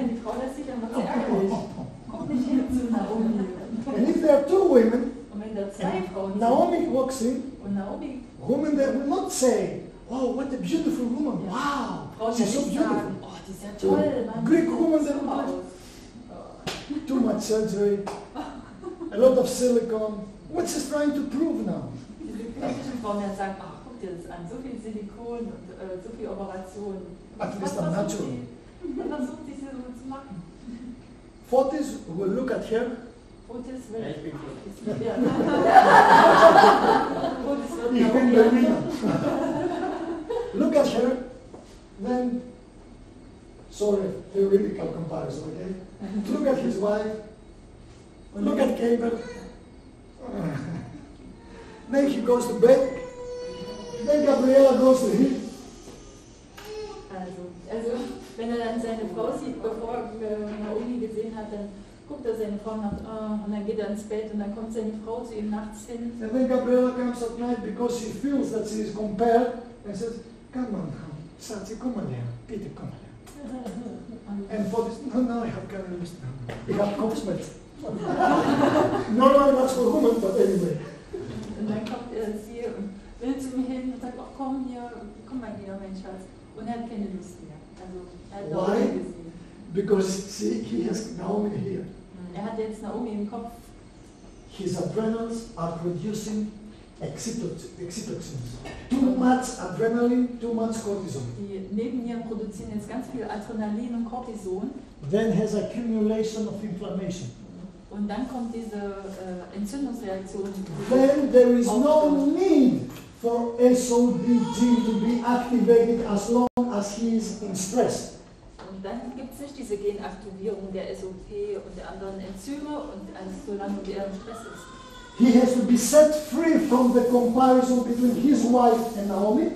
die Frau das sieht, dann macht sie ärgerlich. Kommt nicht hin zu Naomi. And if there are 2 women, Und wenn da 2 Frauen sind Naomi walks in, und Naomi... women that will not say, oh, what a beautiful woman, wow, Frauen, die she's so nicht beautiful. sagen, oh, die ist ja toll, Mann. Greek woman that Super will aus. too much surgery, a lot of silicone. What's she trying to prove now? Diese griechischen Frauen, die sagen, ach, guck dir das an, so viel Silikon und so viel Operation. At least I'm natural. Und versucht sie so zu machen. Fortis will look at her. Fotis will... Ja, ich bin gut. Ja. Fotis wird Ich bin Naomi Berliner. Look at her, then, sorry, theoretical comparison, okay? Look at his wife, look at Cable. Then he goes to bed, then Gabriela goes to him. Also wenn er dann seine Frau sieht, bevor er Naomi gesehen hat, dann guckt er seine Frau nach, und dann geht er ins Bett und dann kommt seine Frau zu ihm nachts hin. And then Gabriela comes at night because she feels that she is compared and says, come on, Santi, come on here, Peter, come on here. And for this, no, I have cameras now. I have Kopfschmerz. Normally that's for women, but anyway. Und dann kommt sie und will zu mir hin und sagt, ach komm hier, komm mal hier, mein Schatz. Und er hat keine Lust mehr. Also er hat Naomi gesehen. Because he has Naomi here. Er hat jetzt Naomi im Kopf. His adrenals are producing excitoxins. Too much adrenaline, too much cortisol. Die Nebennieren produzieren jetzt ganz viel Adrenalin und Cortison. Then has accumulation of inflammation. Und dann kommt diese Entzündungsreaktion. Then there is no need for SOD gene to be activated as long as he is in stress. Und dann gibt es nicht diese Genaktivierung der SOP und der anderen Enzyme und alles solange er im Stress ist. He has to be set free from the comparison between his wife and Naomi.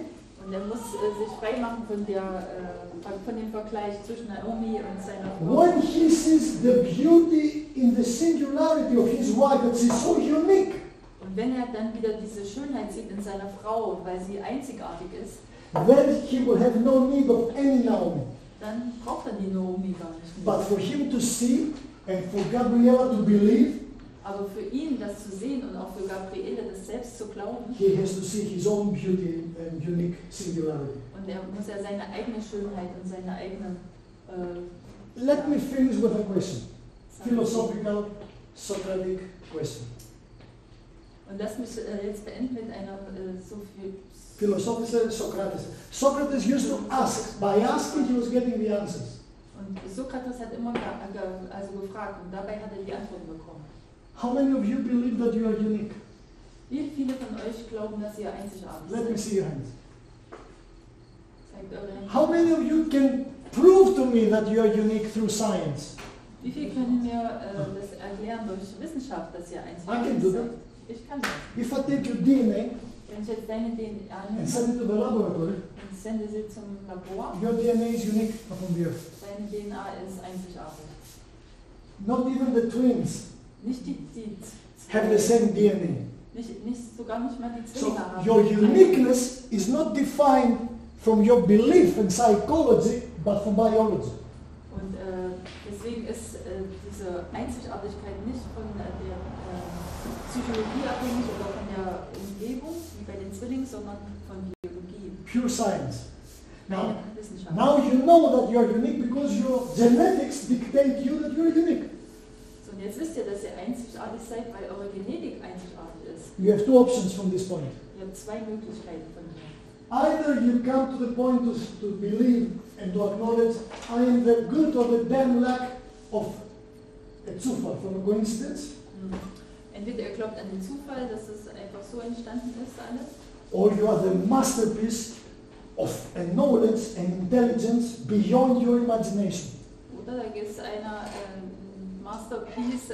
Und er muss sich frei machen von dem Vergleich zwischen Naomi und seiner Frau. When he sees the beauty in the singularity of his wife, that she's so unique. Und wenn er dann wieder diese Schönheit sieht in seiner Frau, weil sie einzigartig ist, Then he will have no need of any Naomi. dann braucht er die Naomi gar nicht mehr. But for him to see and for Gabriela to believe, Aber für ihn das zu sehen und auch für Gabriele das selbst zu glauben, he has to see his own beauty and unique singularity. und er muss ja seine eigene Schönheit und seine eigene Let me finish with a question. Philosophical, Socratic question. Und lass mich jetzt beenden mit einer Philosophical Socrates. Socrates used to ask. By asking, he was getting the answers. Und Sokrates hat immer gefragt und dabei hat er die Antworten bekommen. How many of you believe that you are unique? Wie viele von euch glauben, dass ihr einzigartig Let me seid? see your hands. Zeigt eure Hände. How many of you can prove to me that you are unique through science? Wie viel können mir das erklären durch Wissenschaft, dass ihr I can einzigartig do seid? Ich kann das. If I take your DNA Wenn ich jetzt deine DNA and annehme send it to the laboratory, und sende sie zum Labor, your DNA is unique upon the earth. deine DNA ist einzigartig. Not even the twins Nicht die have the same DNA. sogar nicht mal die So Zwillinge haben. your uniqueness is not defined from your belief in psychology, but from biology. Und deswegen ist diese Einzigartigkeit nicht von der Psychologie abhängig oder von der Umgebung, wie bei den Zwillingen, sondern von Biologie. Pure science. Reine Now, Wissenschaft. now you know that you are unique because your genetics dictate you that you are unique. So, und jetzt wisst ihr, dass ihr einzigartig seid, weil eure Genetik einzigartig ist. You have two options from this point. Ihr habt zwei Möglichkeiten von hier. Either you come to the point to believe and to acknowledge I am the good or the damn lack of a Zufall, from a coincidence, Entweder ihr glaubt an den Zufall, dass es einfach so entstanden ist, alles, or you are the masterpiece of a knowledge and intelligence beyond your imagination. oder da gibt es einer Masterpiece,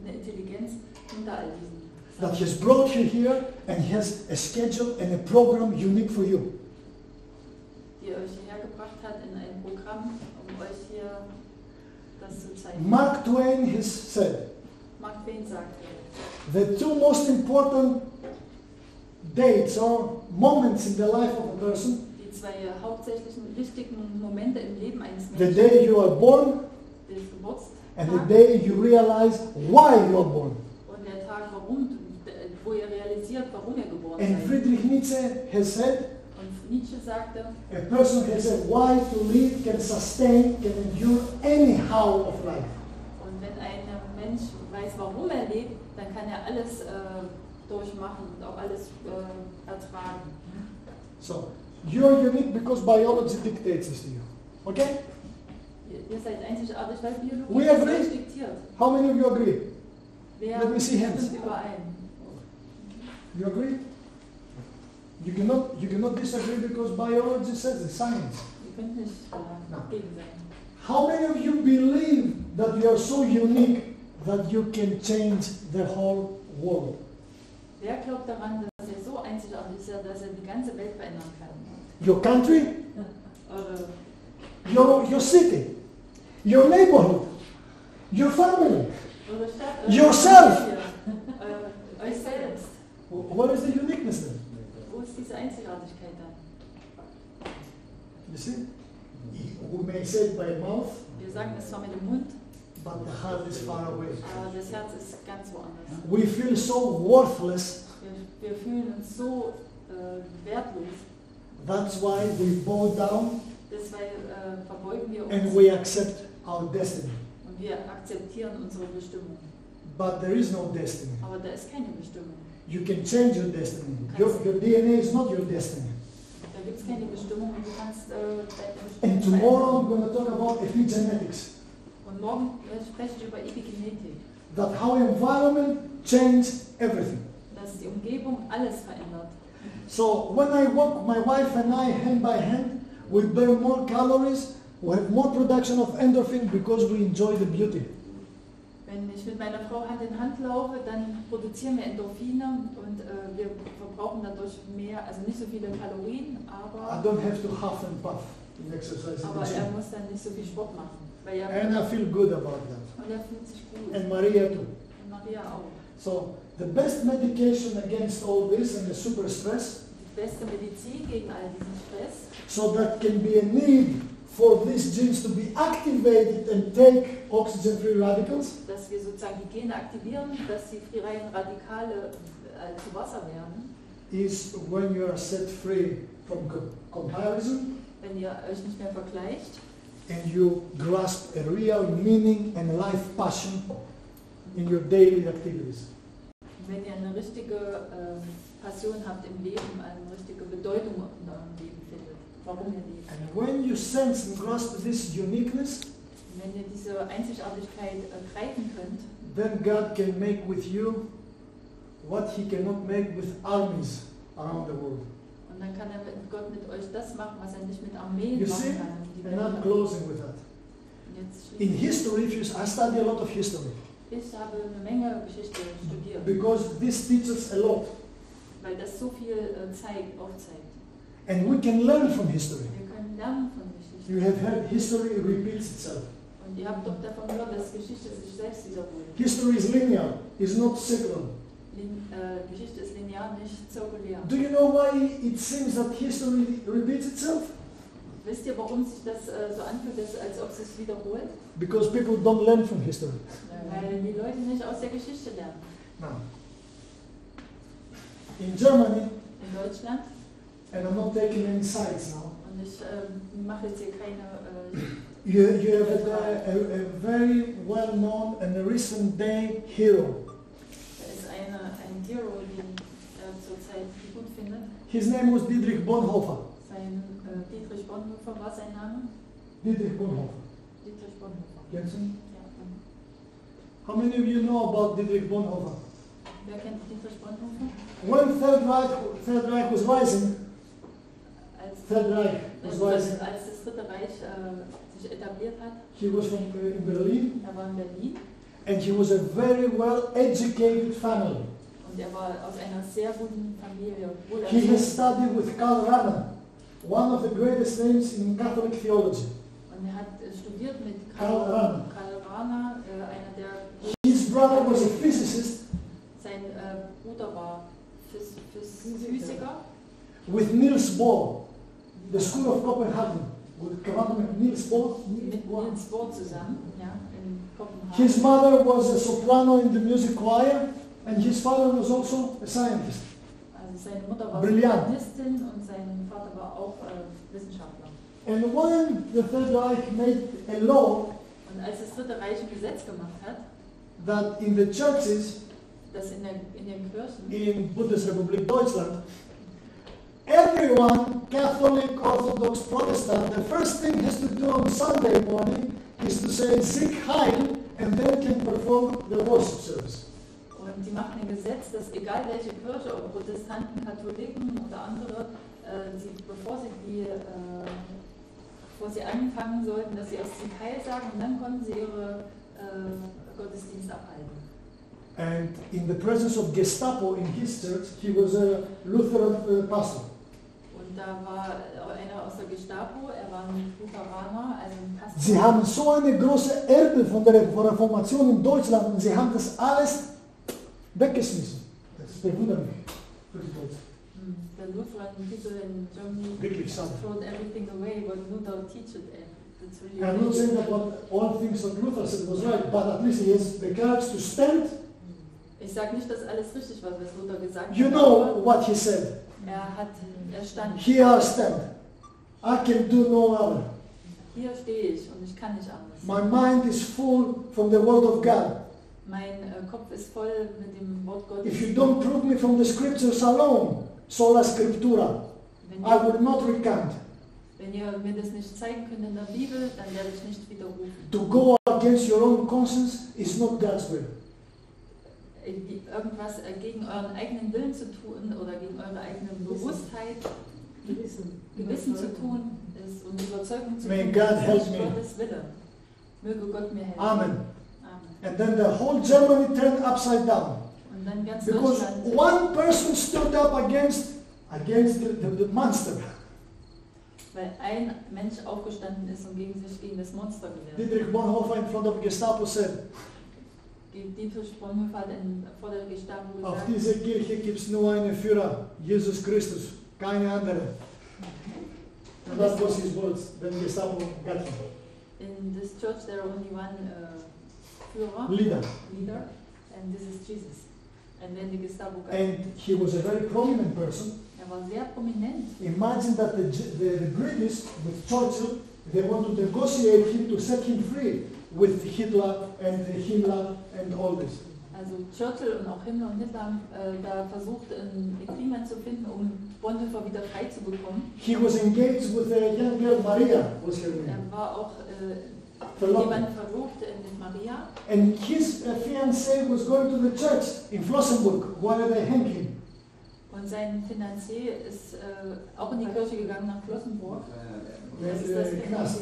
eine Intelligenz hinter all diesen That has brought you here and has a schedule and a program unique for you. die euch hierher gebracht hat in ein Programm, um euch hier das zu zeigen. Mark Twain has said, Mark Twain sagte, the two most important dates or moments in the life of a person, die zwei hauptsächlichen wichtigen Momente im Leben eines the Menschen, day you are born des Geburtstags and the day you realize why you are born. und der Tag, wo ihr realisiert, warum ihr geboren And seid. Friedrich Nietzsche has said, Und Nietzsche sagte, a person has a why to live, can sustain, can endure any how of life. und wenn ein Mensch weiß, warum er lebt, dann kann er alles durchmachen und auch alles ertragen. So, you're unique because biology dictates this to you. Okay? Ihr seid einzigartig, weil Biologie We das agree? euch diktiert. How many of you agree? Wer Let me see hands. stimmt überein? You agree? You cannot disagree because biology says it, science. Ihr könnt nicht dagegen sein. How many of you believe that you are so unique that you can change the whole world? Wer glaubt daran, dass er so einzigartig ist, dass er die ganze Welt verändern kann? Your country, Eure your city, your neighborhood, your family. Stadt, Yourself. Familie, euch selbst. What is the uniqueness then? Wo ist diese Einzigartigkeit dann? You see? We may say it by mouth, Wir sagen es zwar mit dem Mund, but the heart is far away. aber das Herz ist ganz woanders. We feel so worthless. Wir fühlen uns so wertlos. That's why we bow down Deshalb verbeugen wir and uns we accept our destiny. und wir akzeptieren unsere Bestimmung. But there is no destiny. Aber da ist keine Bestimmung. You can change your destiny. Your DNA is not your destiny. Da gibt es keine Bestimmung und du kannst deine And Bestimmung tomorrow I'm verändern. going to talk about epigenetics. Und morgen spreche ich über Epigenetik, That how environment changes everything. dass die Umgebung alles verändert. So when I walk, my wife and I, hand by hand, we burn more calories, we have more production of endorphin because we enjoy the beauty. Wenn ich mit meiner Frau Hand in Hand laufe, dann produzieren wir Endorphine und wir verbrauchen dadurch mehr, also nicht so viele Kalorien, I aber don't have to huff and puff in exercise in the er gym. muss dann nicht so viel Sport machen. Weil And I feel good about that. und er fühlt sich gut. And Maria too. Und Maria auch. So the best medication against all this and the super stress, Die beste Medizin gegen all diesen Stress, so that can be a need for these genes to be activated and take oxygen-free radicals, dass wir sozusagen die Gene aktivieren, dass die freien Radikale zu Wasser werden. is when you are set free from comparison Wenn ihr euch nicht mehr vergleicht and you grasp a real meaning and life passion in your daily activities. wenn ihr eine richtige Passion habt im Leben, eine richtige Bedeutung in eurem Leben findet, warum ihr lebt. And when you sense and grasp this uniqueness, Und wenn ihr diese Einzigartigkeit greifen könnt, then God can make with you what he cannot make with armies around the world. Und dann kann Gott mit euch das machen, was er nicht mit Armeen You machen see? kann. Die And I'm Welt. closing with that. Jetzt In schließe ich. history, I study a lot of history Ich habe eine Menge Geschichte studiert, because this teaches a lot, weil das so viel aufzeigt. and we can learn from history. Wir können lernen von Geschichte. You have heard history repeats itself. Und ihr habt doch davon gehört, dass Geschichte sich selbst wiederholt. History is linear, it's not circular. Geschichte ist linear, nicht zirkulär. Do you know why it seems that history repeats itself? Wisst ihr, warum sich das so anfühlt, als ob es sich wiederholt? Because people don't learn from history. Weil die Leute nicht aus der Geschichte lernen. Now, in Germany, In Deutschland, and I'm not taking any sides now, und ich mache jetzt hier keine... you have a very well-known and a recent day hero. Da ist ein Hero, den zurzeit gut findet. His name was Dietrich Bonhoeffer. Dietrich Bonhoeffer war sein Name. Dietrich Bonhoeffer. Dietrich Bonhoeffer. Kennst du ihn? Ja. How many of you know about Dietrich Bonhoeffer? Wer kennt Dietrich Bonhoeffer? When Third Reich was rising, Als das Dritte Reich sich etabliert hat, he was from in Berlin, er war in Berlin and he was a very well-educated family. und er war aus einer sehr guten Familie. He has studied with Karl Rahner, one of the greatest names in Catholic theology. Und er hat studiert mit Karl Rahner. Karl Rahner, einer der... His brother was a physicist Sein Bruder war Physiker. with Niels Bohr, the School of Copenhagen, with Niels Bohr. Mit Niels Bohr zusammen, ja, in Kopenhagen. His mother was a soprano in the music choir, and his father was also a scientist. Also seine Mutter war Brilliant. Sopranistin und sein Vater war auch Wissenschaftler. And when the Third Reich made a law Und als das Dritte Reich ein Gesetz gemacht hat, that in the churches dass in den Kirchen in Bundesrepublik Deutschland, everyone, Catholic, Orthodox, Protestant, the first thing has to do on Sunday morning is to say Sieg Heil, and then can perform the worship service. und die machen ein Gesetz, dass egal welche Kirche, ob Protestanten, Katholiken oder andere, bevor sie anfangen sollten, dass sie erst Sieg Heil sagen und dann konnten sie ihre Gottesdienst abhalten. And in the presence of Gestapo in his church, he was a Lutheran pastor. Und da war einer aus der Gestapo, er war ein Lutheraner, also ein Pastor. Sie haben so eine große Erbe von der Reformation in Deutschland und sie haben das alles weggeschmissen. Das bewundert mich für die Deutschen. The Lutheran people in Germany Wirklich schade. thrown everything away what Luther teaches. That's really I'm not saying that all things that Luther said was right, but at least he has the courage to stand. Ich sage nicht, dass alles richtig war, was Luther gesagt hat. You know what he said. Er stand. Here I stand. I can do no other. Hier stehe ich und ich kann nicht anders. My mind is full from the word of God. Mein Kopf ist voll mit dem Wort Gottes. If you don't prove me from the scriptures alone, sola scriptura, I will not recant. Wenn ihr mir das nicht zeigen könnt in der Bibel, dann werde ich nicht widerrufen. To go against your own conscience is not God's will. Irgendwas gegen euren eigenen Willen zu tun oder gegen eure eigene Bewusstheit, Gewissen zu tun ist und Überzeugung zu May tun, God ist help nicht me. Gottes Wille. Möge Gott mir helfen. Amen. Amen. And then the whole Germany turned upside down. Und dann ganz Because Deutschland. one person stood up against the monster. Weil ein Mensch aufgestanden ist und gegen das Monster gewehrt. Dietrich Bonhoeffer in front of Gestapo said, Dietrich Bonhoeffer hat vor der Gestapo auf gesagt, dieser Kirche gibt es nur einen Führer, Jesus Christus, keine andere. And that was his words when Gestapo got him. in this church there are only one Führer, Leader. and this is Jesus. And then the Gestapo got And he was a very prominent person. Er war sehr prominent. Imagine that the British, with Churchill, they want to negotiate him to set him free with Hitler and Himmler and all this. Also Churchill und auch Himmler und Hitler haben da versucht, ein Agreement zu finden, um Bonhoeffer wieder frei zu bekommen. He was engaged with a young girl, Maria was her name. Er war auch jemand verlobte mit Maria. And his fiancée was going to the church in Flossenburg, where they hang him. Und sein Fiancé ist auch in die Kirche gegangen nach Flossenburg. Das ist das Knast.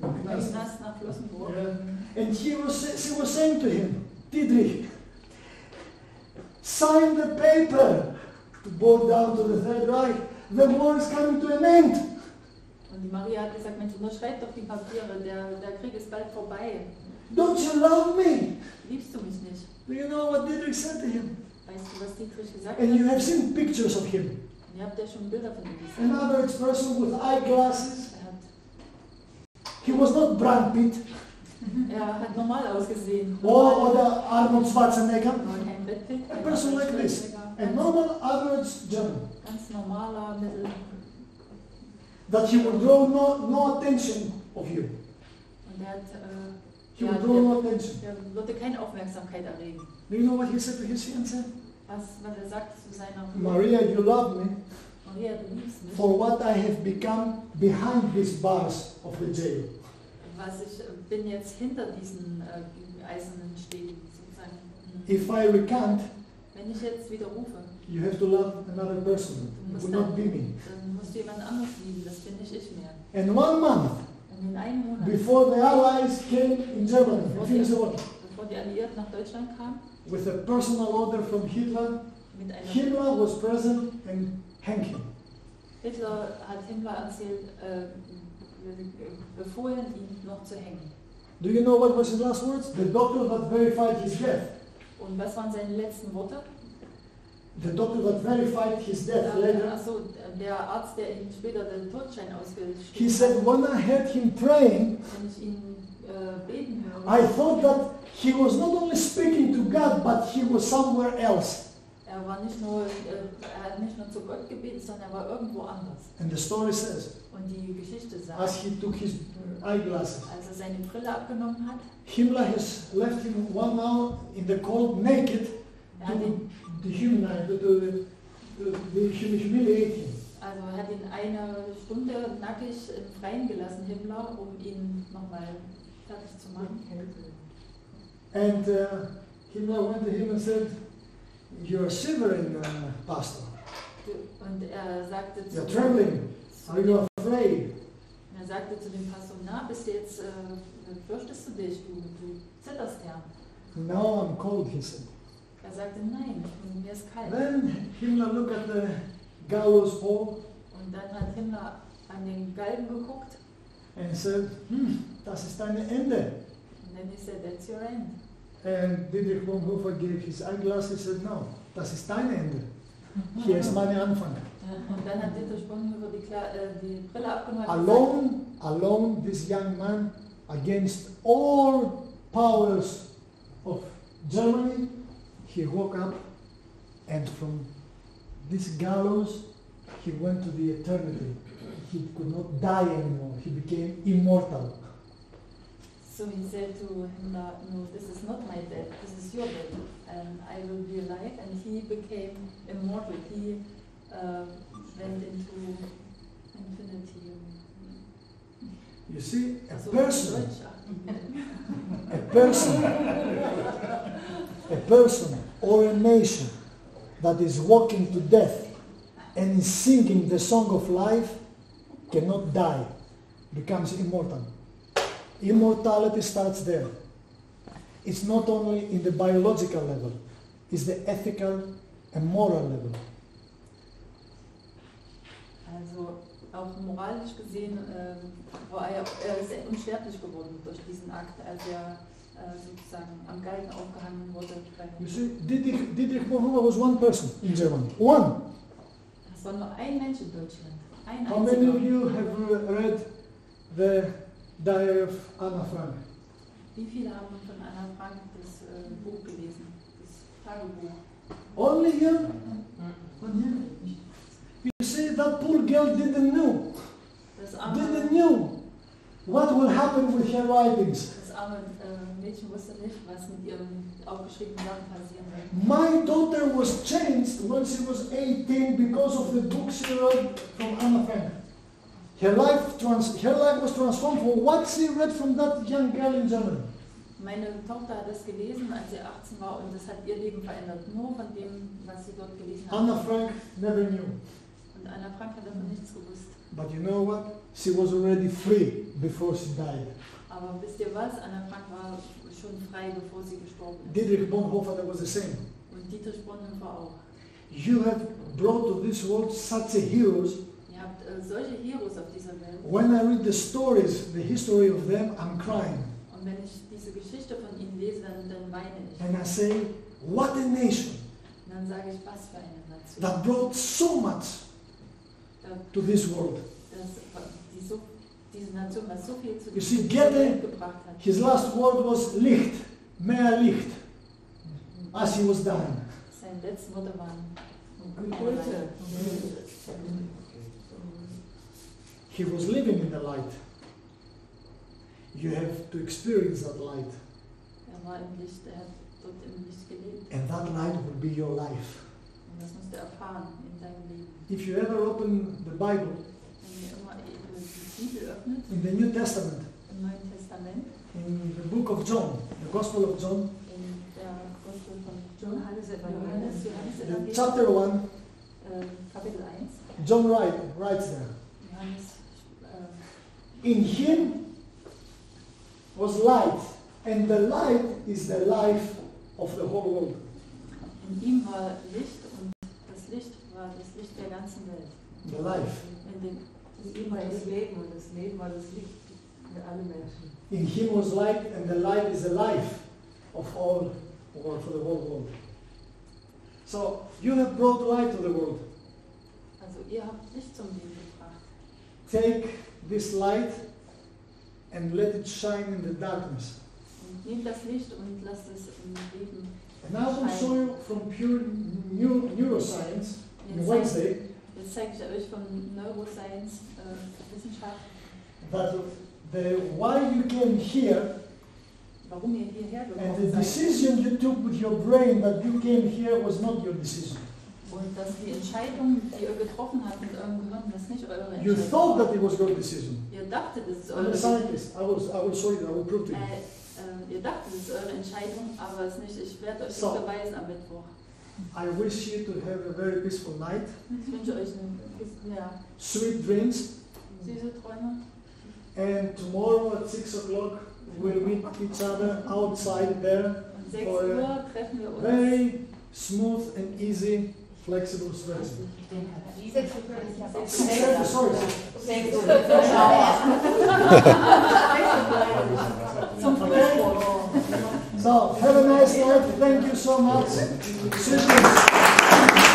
Knast nach Flossenburg. Yeah. And she was saying to him, Dietrich, sign the paper to go down to the Third Reich. The war is coming to an end. Und die Maria hat gesagt, Mensch, unterschreib doch die Papiere, der Krieg ist bald vorbei. Don't you love me? Liebst du mich nicht? Do you know what Dietrich said to him? Weißt du, was Dietrich gesagt And hat? you have seen pictures of him. Und ihr habt ja schon Bilder von ihm gesehen. Another person with eyeglasses. Er He was not Brad Pitt hat normal ausgesehen. or Arnold Schwarzenegger. Kein Brad Pitt, A person like this. A normal average German. Ganz normaler Mittel. That he would draw no attention of you. Und er hat, He would draw no attention. der würde keine Aufmerksamkeit erregen. Do you know what he said to his fiancée? Was er sagt zu seiner Maria, you love me Maria, du liebst mich. for what I have become behind these bars of the jail. Ich bin jetzt hinter diesen eisernen Stegen sozusagen. If I recant, Wenn ich jetzt wieder rufe, you have to love another person. It will not be me. dann musst du jemand anderes lieben, das bin nicht ich mehr. And 1 month Und in einem Monat, before the Allies came in Germany, bevor die Alliierten nach Deutschland kamen, with a personal order from Hitler, mit einer Himmler was present and hanged him. Hitler hat Himmler erzählt, befohlen, ihn noch zu hängen. Do you know what was his last words? The doctor that verified his death. Und was waren seine letzten Worte? The doctor that verified his death later. Achso, der Arzt, der ihm später den Todschein ausgestellt He said, when I heard him praying, wenn ich ihn beten höre, I thought that he was not only speaking to God, but he was somewhere else. er hat nicht nur zu Gott gebetet, sondern er war irgendwo anders. And the story says, Und die Geschichte sagt, as he took his eyeglasses, als er seine Brille abgenommen hat, Himmler has left him 1 hour in the cold, naked, er hat ihn, to dehumanize, to humiliate him. also er hat ihn eine Stunde nackig im Freien gelassen, Himmler, um ihn nochmal fertig zu machen. And Himmler went to him and said, "You're shivering, Pastor. Und er sagte You're trembling. Are you afraid?" Er sagte zu dem Pastor, na, bist du jetzt, fürchtest du dich, du zitterst ja. "No, I'm cold," he said. Er sagte, nein, mir ist kalt. Then Himmler looked at the gallows pole Und dann hat Himmler an den Galgen geguckt and said, das ist dein Ende. und dann he said, that's your end. And Dietrich Bonhoeffer gave his eyeglasses and said, no, das ist dein Ende. Hier ist mein Anfang. Und dann hat Dietrich Bonhoeffer die Brille abgenommen. Alone, this young man, against all powers of Germany, he woke up, and from this gallows, he went to the eternity. He could not die anymore. He became immortal. So he said to Himmler, no, this is not my death, this is your death, and I will be alive. And he became immortal. He went into infinity. You see, a So person or a nation that is walking to death and is singing the song of life cannot die, becomes immortal. Immortality starts there. It's not only in the biological level, it's the ethical and moral level. Also auch moralisch gesehen war er ist unsterblich geworden durch diesen Akt, als er sozusagen am Galgen aufgehangen wurde. You see, Dietrich Bonhoeffer was one person in Germany. One. Das war nur ein Mensch in Deutschland. Ein How many of einziger. you have read the Diary of Anna Frank? Wie viele haben von Anna Frank das Buch gelesen, das Tagebuch? Only you? You see, that poor girl didn't know. Das Didn't know what will happen with her writings. das arme Mädchen wusste nicht, was mit ihren aufgeschriebenen Sachen passieren wird. My daughter was changed when she was 18 because of the book she wrote from Anna Frank. Her life was transformed from what she read from that young girl in Germany. Meine Tochter hat das gelesen, als sie 18 war, und das hat ihr Leben verändert. Nur von dem, was sie dort gelesen hat. Anna Frank never knew. Und Anna Frank hat davon nichts gewusst. But you know what? She was already free before she died. Aber wisst ihr was? Anna Frank war schon frei, bevor sie gestorben ist. Dietrich Bonhoeffer was the same. Und Dietrich Bonhoeffer auch. You have brought to this world such a heroes. Ihr habt solche Heroes auf dieser Welt. When I read the stories, the history of them, I'm crying. Und wenn ich diese Geschichte von ihnen lese, dann weine ich. And I say, what a nation Und dann sage ich, was für eine Nation. that brought so much to this world. Diese Nation, was so viel zu You see, dieser Goethe, Welt gebracht hat. his last word was Licht, mehr Licht, as he was dying. Seine letzten Worte waren Goethe. He was living in the light. You have to experience that light. war im Licht, hat dort im Licht gelebt. And that light will be your life. Und das musst du erfahren in deinem Leben. If you ever open the Bible, Wenn ihr immer die Bibel öffnet, in the New Testament, im Neuen Testament, in the book of John, the Gospel of John, in der Gospel von Johannes the chapter 1, Kapitel 1, John writes there, Johannes, in him was light, and the light is the life of the whole world. in ihm war Licht und das Licht war das Licht der ganzen Welt. The life. In ihm war das Leben und das Leben war das Licht für alle Menschen. In him was light, and the light is the life of all, or for the whole world. So, you have brought light to the world. Also ihr habt Licht zum Leben gebracht. Take this light and let it shine in the darkness. Und nehmt das Licht und lasst es im Leben And I will show you from pure neuroscience on Wednesday Jetzt zeige ich euch von Neuroscience, Wissenschaft, that why you came here warum ihr hierher and the gekommen seid. decision you took with your brain that you came here was not your decision. Und dass die Entscheidung, die ihr getroffen habt mit eurem Gehirn, das nicht eure You Entscheidung thought that war. it was your decision. Ihr dachtet, es ist I'm eure a scientist. I will show you. I will prove to you. Ihr dachtet, es ist eure Entscheidung, aber es nicht. Ich werde euch das So. beweisen am Mittwoch. I wish you to have a very peaceful night, Ich wünsche euch eine sweet dreams, süße Träume. and tomorrow at 6 o'clock we'll meet each other outside there. Um 6 For Uhr treffen wir uns. very smooth and easy, flexible stretching. 6:30, sorry. Zum Frühsport. So, have a nice night. Thank you so much. Sweet dreams.